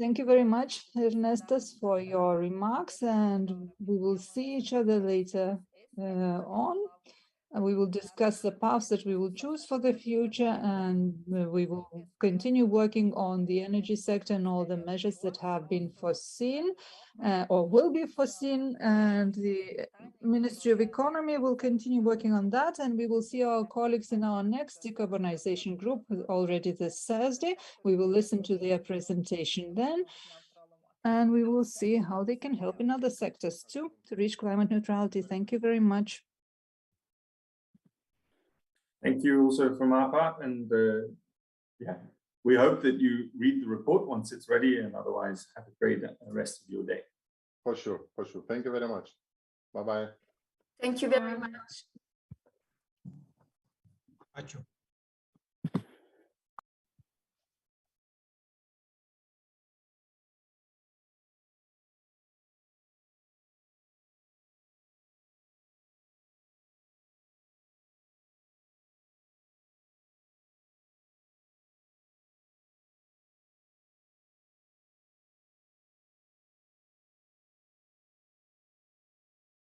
Thank you very much, Ernestas, for your remarks, and we will see each other later on. We will discuss the paths that we will choose for the future, and we will continue working on the energy sector and all the measures that have been foreseen or will be foreseen. And the Ministry of Economy will continue working on that, and we will see our colleagues in our next decarbonization group already this Thursday. We will listen to their presentation then, and we will see how they can help in other sectors too to reach climate neutrality. Thank you very much. Thank you also from our part, and yeah, we hope that you read the report once it's ready, and otherwise have a great rest of your day. For sure, for sure. Thank you very much. Bye-bye. Thank you very much. Ačiū.